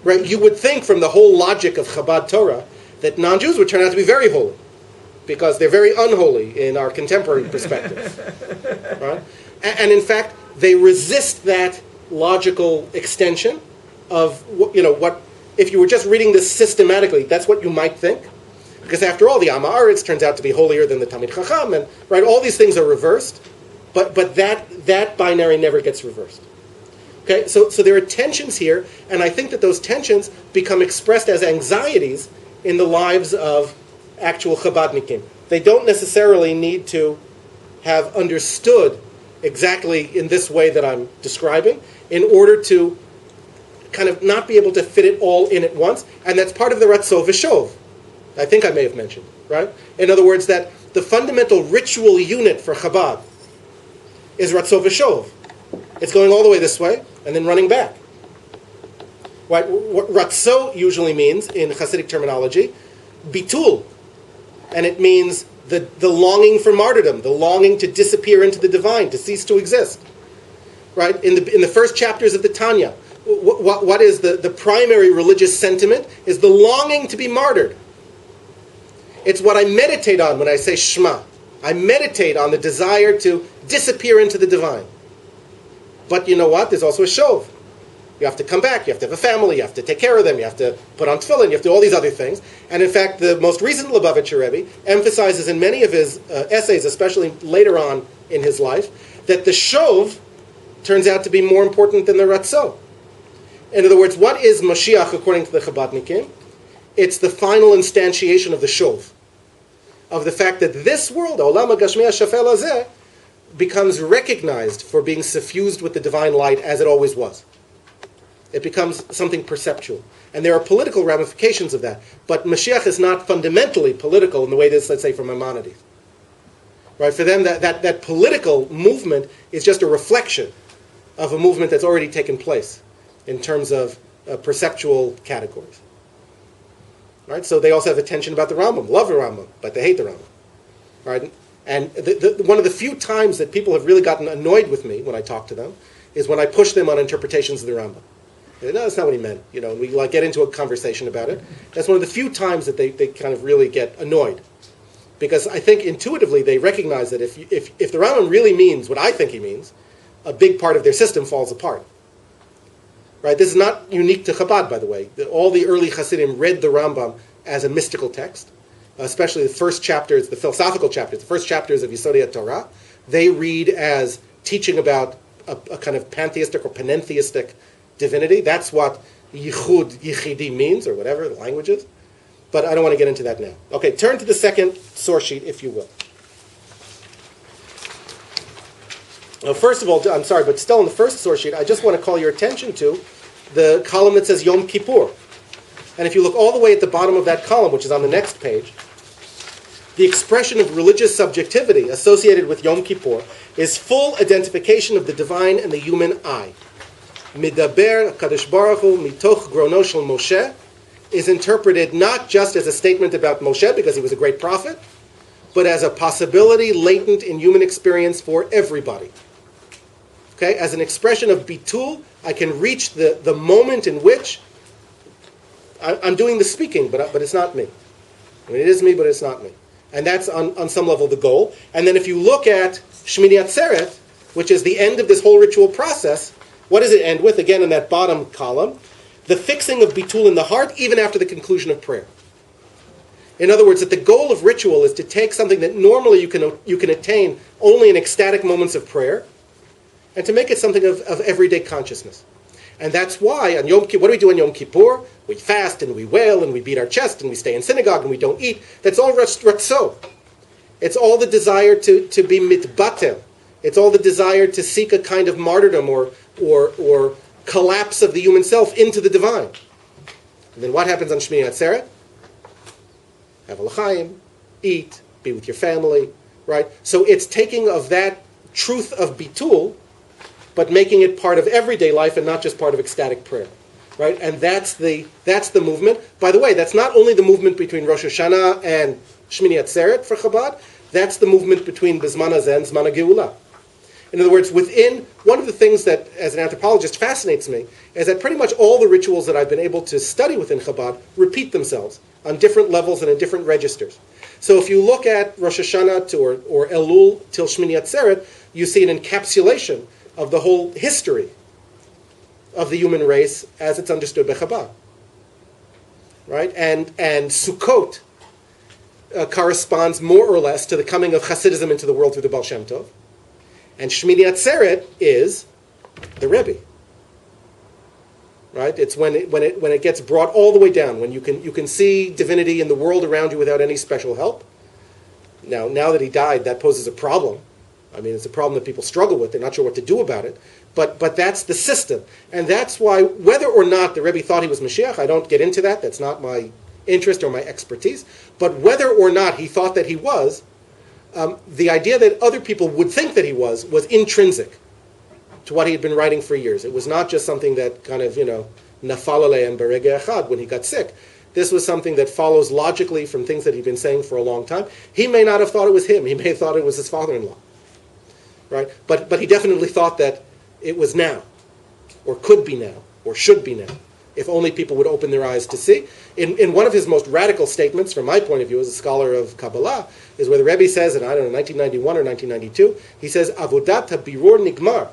Right? You would think from the whole logic of Chabad Torah that non-Jews would turn out to be very holy, because they're very unholy in our contemporary perspective. Right? And in fact, they resist that logical extension of what if you were just reading this systematically, that's what you might think. Because after all, the Am Haaretz turns out to be holier than the Talmid Chacham, and right, all these things are reversed, but that binary never gets reversed. Okay, so there are tensions here, and I think that those tensions become expressed as anxieties in the lives of actual Chabadnikim. They don't necessarily need to have understood exactly in this way that I'm describing in order to kind of not be able to fit it all in at once, and that's part of the Ratzov V'Shov. I think I may have mentioned, right? In other words, that the fundamental ritual unit for Chabad is Ratzov V'Shov. It's going all the way this way and then running back. Right? What Ratzo usually means in Hasidic terminology, Bittul. And it means the longing for martyrdom, the longing to disappear into the divine, to cease to exist. Right? In the first chapters of the Tanya, what is the primary religious sentiment is the longing to be martyred. It's what I meditate on when I say Shema. I meditate on the desire to disappear into the divine. But you know what? There's also a shov. You have to come back, you have to have a family, you have to take care of them, you have to put on tefillin, you have to do all these other things. And in fact, the most recent Lubavitcher Rebbe emphasizes in many of his essays, especially later on in his life, that the shov turns out to be more important than the ratzo. In other words, what is Mashiach according to the Chabadnikim? It's the final instantiation of the shov, of the fact that this world, Olam HaGashmi HaShafel Hazeh, becomes recognized for being suffused with the divine light as it always was. It becomes something perceptual. And there are political ramifications of that. But Mashiach is not fundamentally political in the way it is, let's say, for Maimonides. Right? For them, that political movement is just a reflection of a movement that's already taken place in terms of perceptual categories. Right? So they also have a tension about the Rambam. Love the Rambam, but they hate the Rambam. Right? And one of the few times that people have really gotten annoyed with me when I talk to them is when I push them on interpretations of the Rambam. No, that's not what he meant. We get into a conversation about it. That's one of the few times that they kind of really get annoyed. Because I think intuitively they recognize that if the Rambam really means what I think he means, a big part of their system falls apart. Right? This is not unique to Chabad, by the way. All the early Hasidim read the Rambam as a mystical text, especially the first chapters, the philosophical chapters, the first chapters of Yesodei Torah. They read as teaching about a kind of pantheistic or panentheistic divinity. That's what yichud, yichidi means, or whatever the language is. But I don't want to get into that now. Okay, turn to the second source sheet, if you will. Now, first of all, I'm sorry, but still in the first source sheet, I just want to call your attention to the column that says Yom Kippur. And if you look all the way at the bottom of that column, which is on the next page, the expression of religious subjectivity associated with Yom Kippur is full identification of the divine and the human I. Midaber Kadosh Baruch Hu mitoch grono shel Moshe is interpreted not just as a statement about Moshe because he was a great prophet, but as a possibility latent in human experience for everybody. Okay, as an expression of Bittul, I can reach the moment in which I'm doing the speaking, but it's not me. I mean, it is me, but it's not me. And that's on some level the goal. And then if you look at Shmini Atzeret, which is the end of this whole ritual process, what does it end with? Again, in that bottom column, the fixing of Bittul in the heart, even after the conclusion of prayer. In other words, that the goal of ritual is to take something that normally you can attain only in ecstatic moments of prayer, and to make it something of everyday consciousness. And that's why on Yom Kippur, what do we do on Yom Kippur? We fast and we wail and we beat our chest and we stay in synagogue and we don't eat. That's all ratzo. It's all the desire to be mitbatel. It's all the desire to seek a kind of martyrdom or collapse of the human self into the divine. And then what happens on Shmini Atzeret? Have a l'chaim, eat, be with your family, right? So it's taking of that truth of Bittul, but making it part of everyday life and not just part of ecstatic prayer, right? And that's the movement. By the way, that's not only the movement between Rosh Hashanah and Shmini Atzeret for Chabad. That's the movement between B'zman Hazeh and Zman HaGeula. In other words, within one of the things that, as an anthropologist, fascinates me is that pretty much all the rituals that I've been able to study within Chabad repeat themselves on different levels and in different registers. So if you look at Rosh Hashanah or Elul till Shmini Atzeret, you see an encapsulation of the whole history of the human race as it's understood by Chabad. Right? And Sukkot corresponds more or less to the coming of Hasidism into the world through the Baal Shem Tov. And Shmini Atzeret is the Rebbe. Right? It's when it gets brought all the way down, when you can see divinity in the world around you without any special help. Now that he died, that poses a problem. I mean, it's a problem that people struggle with. They're not sure what to do about it. But that's the system. And that's why, whether or not the Rebbe thought he was Mashiach, I don't get into that. That's not my interest or my expertise. But whether or not he thought that he was, the idea that other people would think that he was intrinsic to what he had been writing for years. It was not just something that kind of, nafal aleim berege echad when he got sick. This was something that follows logically from things that he'd been saying for a long time. He may not have thought it was him. He may have thought it was his father-in-law. Right? But he definitely thought that it was now, or could be now, or should be now, if only people would open their eyes to see. In one of his most radical statements, from my point of view as a scholar of Kabbalah, is where the Rebbe says, in, 1991 or 1992, he says, Avodat ha-birur nigmar.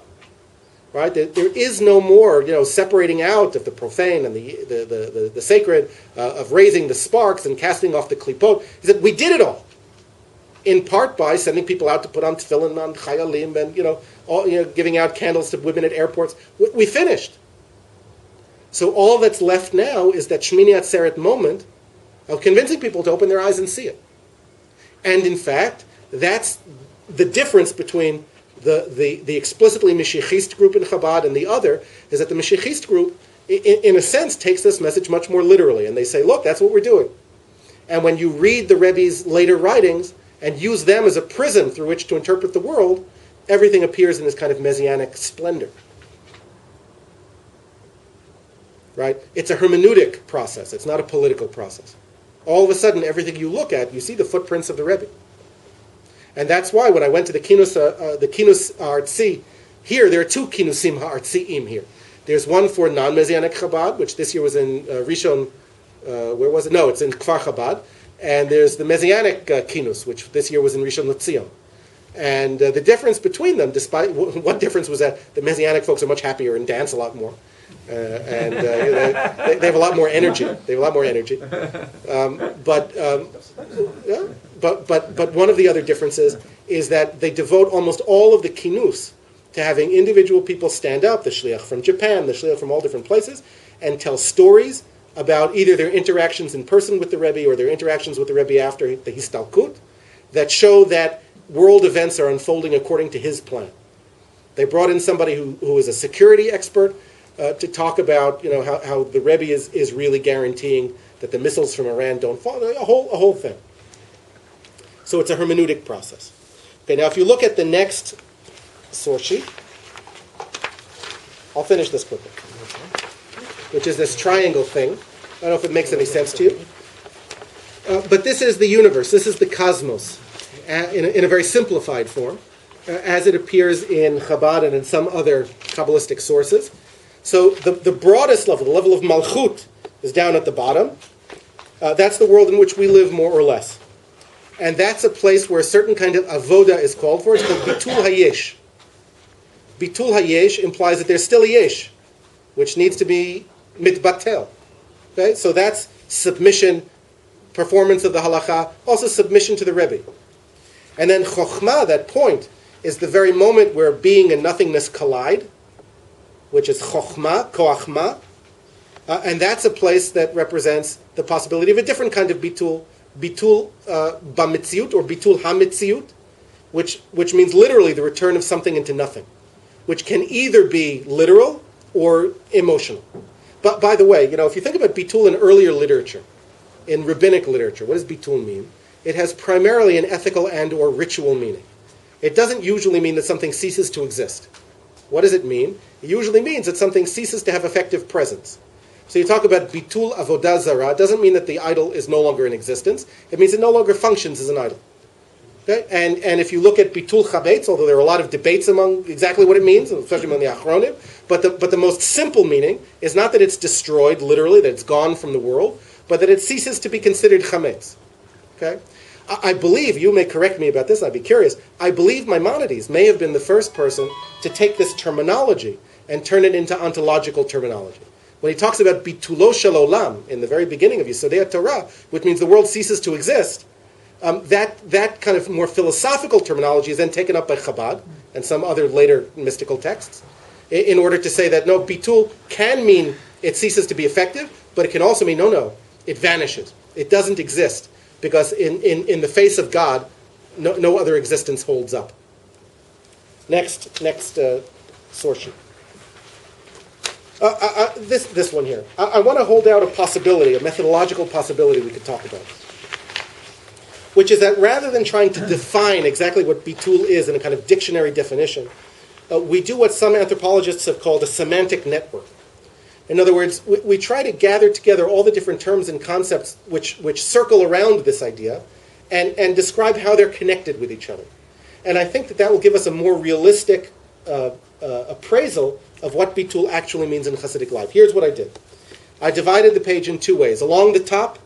Right? There is no more, separating out of the profane and the sacred, of raising the sparks and casting off the klipot. He said, we did it all. In part by sending people out to put on tefillin on chayalim and giving out candles to women at airports. We finished. So all that's left now is that Shmini Atzeret moment of convincing people to open their eyes and see it. And in fact, that's the difference between the explicitly Mashiachist group in Chabad and the other, is that the Mashiachist group, in a sense, takes this message much more literally. And they say, look, that's what we're doing. And when you read the Rebbe's later writings and use them as a prism through which to interpret the world, everything appears in this kind of messianic splendor. Right? It's a hermeneutic process. It's not a political process. All of a sudden, everything you look at, you see the footprints of the Rebbe. And that's why when I went to the Kinus Artzi, here, there are two Kinusim Artziim here. There's one for non-Messianic Chabad, which this year was in Rishon, where was it? No, it's in Kfar Chabad. And there's the Messianic Kinus, which this year was in Rishon LeZion. And the difference between them, despite one difference was that the Messianic folks are much happier and dance a lot more. and they have a lot more energy. They have a lot more energy. But one of the other differences is that they devote almost all of the kinus to having individual people stand up, the shliach from Japan, the shliach from all different places, and tell stories about either their interactions in person with the Rebbe or their interactions with the Rebbe after the histalkut, that show that world events are unfolding according to his plan. They brought in somebody who is a security expert to talk about how the Rebbe is really guaranteeing that the missiles from Iran don't fall, a whole thing. So it's a hermeneutic process. Okay, now if you look at the next source sheet, I'll finish this quickly, which is this triangle thing. I don't know if it makes any sense to you. But this is the universe. This is the cosmos in a very simplified form, as it appears in Chabad and in some other Kabbalistic sources. So the broadest level, the level of Malchut, is down at the bottom. That's the world in which we live, more or less. And that's a place where a certain kind of avoda is called for. It's called Bittul Hayesh. Bittul Hayesh implies that there's still a yesh, which needs to be mitbatel. Okay? So that's submission, performance of the halacha, also submission to the Rebbe. And then chokhmah, that point, is the very moment where being and nothingness collide, which is chokhmah, koachmah. And that's a place that represents the possibility of a different kind of bitul, bitul bamitziut or bitul hamitziut, which means literally the return of something into nothing, which can either be literal or emotional. But by the way, if you think about bitul in earlier literature, in rabbinic literature, what does bitul mean? It has primarily an ethical and or ritual meaning. It doesn't usually mean that something ceases to exist. What does it mean? It usually means that something ceases to have effective presence. So you talk about bitul avodah zarah, it doesn't mean that the idol is no longer in existence. It means it no longer functions as an idol. Okay? And if you look at bitul chabetz, although there are a lot of debates among exactly what it means, especially among the achronim, but the most simple meaning is not that it's destroyed, literally, that it's gone from the world, but that it ceases to be considered chametz. Okay? I believe, you may correct me about this, I'd be curious, I believe Maimonides may have been the first person to take this terminology and turn it into ontological terminology. When he talks about bitulo shel olam in the very beginning of Yesodei Torah, which means the world ceases to exist, that kind of more philosophical terminology is then taken up by Chabad and some other later mystical texts in order to say that no, bitul can mean it ceases to be effective, but it can also mean no, it vanishes. It doesn't exist because in the face of God, no other existence holds up. Next source sheet. This one here. I want to hold out a possibility, a methodological possibility we could talk about, which is that rather than trying to define exactly what bitul is in a kind of dictionary definition, we do what some anthropologists have called a semantic network. In other words, we try to gather together all the different terms and concepts which circle around this idea and describe how they're connected with each other. And I think that will give us a more realistic appraisal of what bitul actually means in Hasidic life. Here's what I did. I divided the page in two ways. Along the top,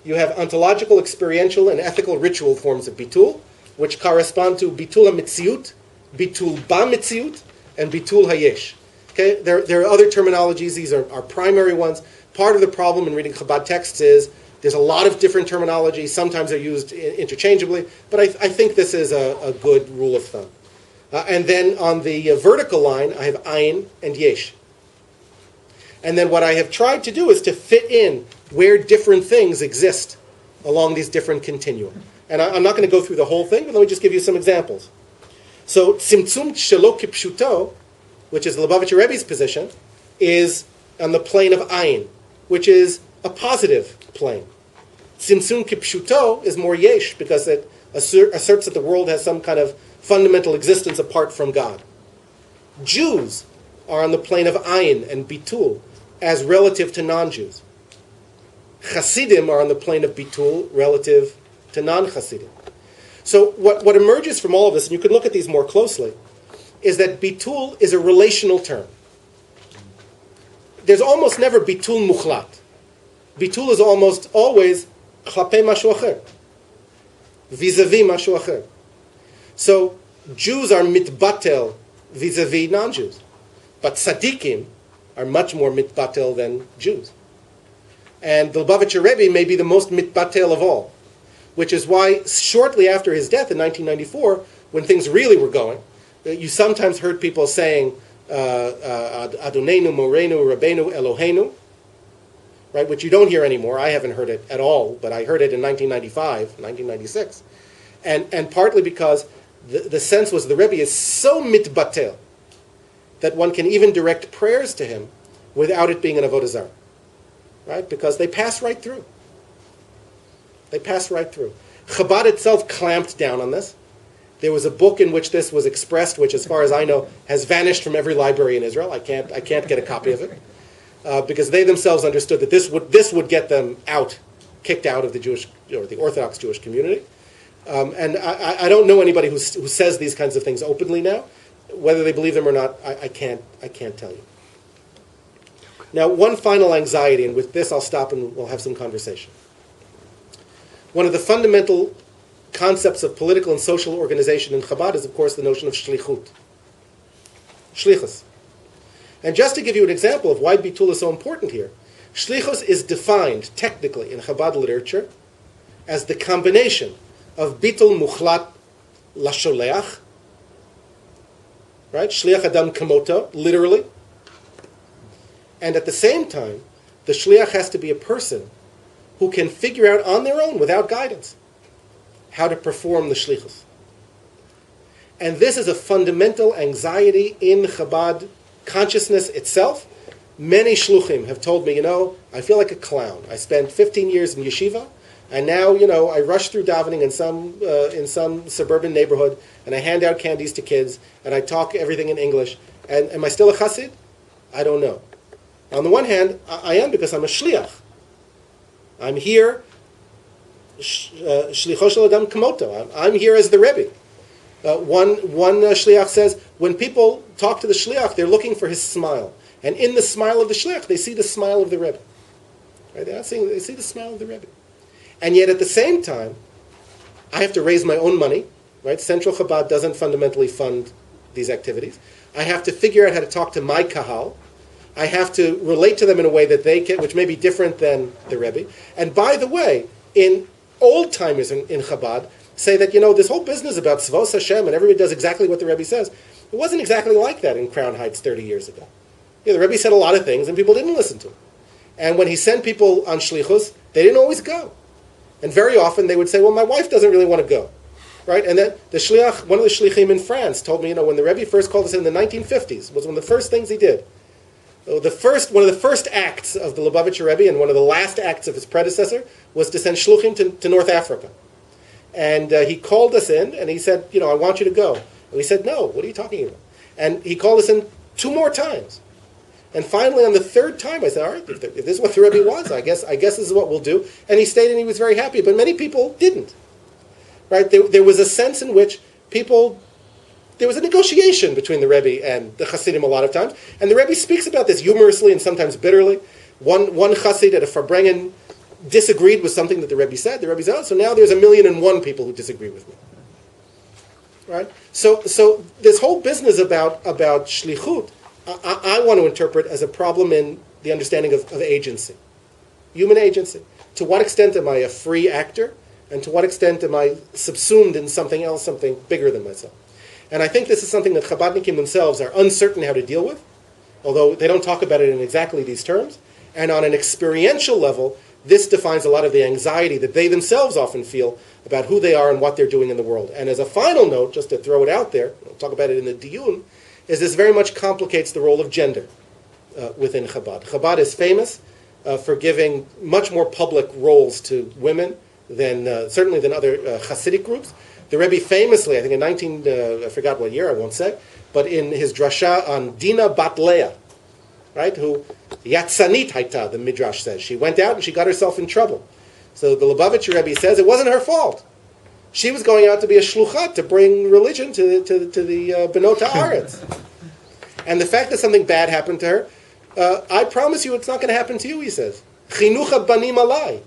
you have ontological, experiential, and ethical ritual forms of bitul, which correspond to bitul ha-mitziut, bitul ba-mitziut, and bitul hayesh. Okay, there are other terminologies. These are primary ones. Part of the problem in reading Chabad texts is there's a lot of different terminology. Sometimes they're used interchangeably, but I think this is a good rule of thumb. And then on the vertical line, I have ayin and yesh. And then what I have tried to do is to fit in where different things exist along these different continua. And I'm not going to go through the whole thing, but let me just give you some examples. So, tzimtzum shelo kipshuto, which is Lubavitcher Rebbe's position, is on the plane of ayin, which is a positive plane. Tzimtzum kipshuto is more yesh, because it asserts that the world has some kind of fundamental existence apart from God. Jews are on the plane of ayin and bitul as relative to non-Jews. Chasidim are on the plane of bitul relative to non-Chasidim. So what emerges from all of this, and you can look at these more closely, is that bitul is a relational term. There's almost never bitul muchlat. Bitul is almost always chlapei mashu acher, vis-a-vis mashu acher. So Jews are mitbatel vis-a-vis non-Jews. But tzaddikim are much more mitbatel than Jews. And the Lubavitcher Rebbe may be the most mitbatel of all, which is why shortly after his death in 1994, when things really were going, you sometimes heard people saying, Adonenu, Morenu, Rabbeinu, Eloheinu, right, which you don't hear anymore. I haven't heard it at all, but I heard it in 1995, 1996. And partly because the sense was the Rebbe is so mitbatel that one can even direct prayers to him without it being an avodah zarah, right? Because they pass right through. They pass right through. Chabad itself clamped down on this. There was a book in which this was expressed, which, as far as I know, has vanished from every library in Israel. I can't get a copy of it because they themselves understood that this would get them kicked out of the Jewish or the Orthodox Jewish community. And I don't know anybody who says these kinds of things openly now. Whether they believe them or not, I can't tell you. Now, one final anxiety, and with this I'll stop and we'll have some conversation. One of the fundamental concepts of political and social organization in Chabad is, of course, the notion of shlichut. Shlichus. And just to give you an example of why Bittul is so important here, shlichus is defined technically in Chabad literature as the combination of Bittul muchlat lasholeach, right? Shliach Adam Kamoto, literally. And at the same time, the shliach has to be a person who can figure out on their own, without guidance, how to perform the shlichus. And this is a fundamental anxiety in Chabad consciousness itself. Many shluchim have told me, I feel like a clown. I spent 15 years in yeshiva, and now, I rush through davening in some suburban neighborhood, and I hand out candies to kids, and I talk everything in English. And am I still a chassid? I don't know. On the one hand, I am, because I'm a shliach. I'm here, shlicho shel adam kamoto. I'm here as the Rebbe. One shliach says, when people talk to the shliach, they're looking for his smile. And in the smile of the shliach, they see the smile of the Rebbe. Right? They see the smile of the Rebbe. And yet at the same time, I have to raise my own money. Right? Central Chabad doesn't fundamentally fund these activities. I have to figure out how to talk to my kahal. I have to relate to them in a way that they can, which may be different than the Rebbe. And by the way, in old-timers in Chabad say that, this whole business about Tzvos Hashem and everybody does exactly what the Rebbe says, it wasn't exactly like that in Crown Heights 30 years ago. The Rebbe said a lot of things and people didn't listen to him. And when he sent people on shlichus, they didn't always go. And very often they would say, well, my wife doesn't really want to go. Right? And then the shliach, one of the shlichim in France told me, when the Rebbe first called us in the 1950s, was one of the first things he did. One of the first acts of the Lubavitcher Rebbe and one of the last acts of his predecessor was to send shluchim to North Africa. And he called us in and he said, I want you to go. And we said, no, what are you talking about? And he called us in 2 more times. And finally, on the 3rd time, I said, all right, if this is what the Rebbe wants, I guess this is what we'll do. And he stayed and he was very happy. But many people didn't. Right? There was a sense in which there was a negotiation between the Rebbe and the Hasidim a lot of times. And the Rebbe speaks about this humorously and sometimes bitterly. One Hasid at a Farbrengen disagreed with something that the Rebbe said. The Rebbe said, so now there's 1,000,001 people who disagree with me. Right? So this whole business about shlichut, I want to interpret as a problem in the understanding of agency. Human agency. To what extent am I a free actor? And to what extent am I subsumed in something else, something bigger than myself? And I think this is something that Chabadnikim themselves are uncertain how to deal with, although they don't talk about it in exactly these terms. And on an experiential level, this defines a lot of the anxiety that they themselves often feel about who they are and what they're doing in the world. And as a final note, just to throw it out there, we'll talk about it in the diyun, is this very much complicates the role of gender within Chabad. Chabad is famous for giving much more public roles to women certainly than other Hasidic groups. The Rebbe famously, I think in I forgot what year, I won't say, but in his drasha on Dina Bat Leah, right, who Yatzanit Haita, the Midrash says. She went out and she got herself in trouble. So the Lubavitcher Rebbe says it wasn't her fault. She was going out to be a shluchat, to bring religion to the Benot Haaretz. And the fact that something bad happened to her, I promise you it's not going to happen to you, he says. Chinucha banim alai.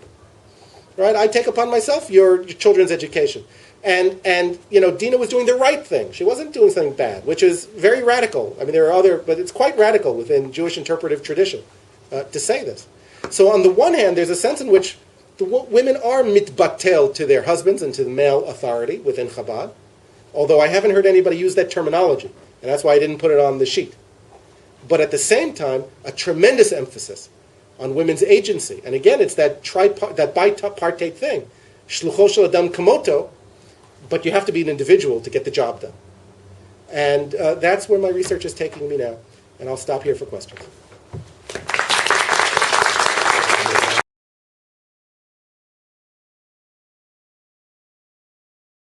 Right? I take upon myself your children's education. And Dina was doing the right thing. She wasn't doing something bad, which is very radical. I mean, there are other, but it's quite radical within Jewish interpretive tradition to say this. So on the one hand, there's a sense in which the women are mitbatel to their husbands and to the male authority within Chabad, although I haven't heard anybody use that terminology, and that's why I didn't put it on the sheet. But at the same time, a tremendous emphasis on women's agency. And again, it's that bipartite thing. Shlucho shel adam kamoto, but you have to be an individual to get the job done. And that's where my research is taking me now. And I'll stop here for questions.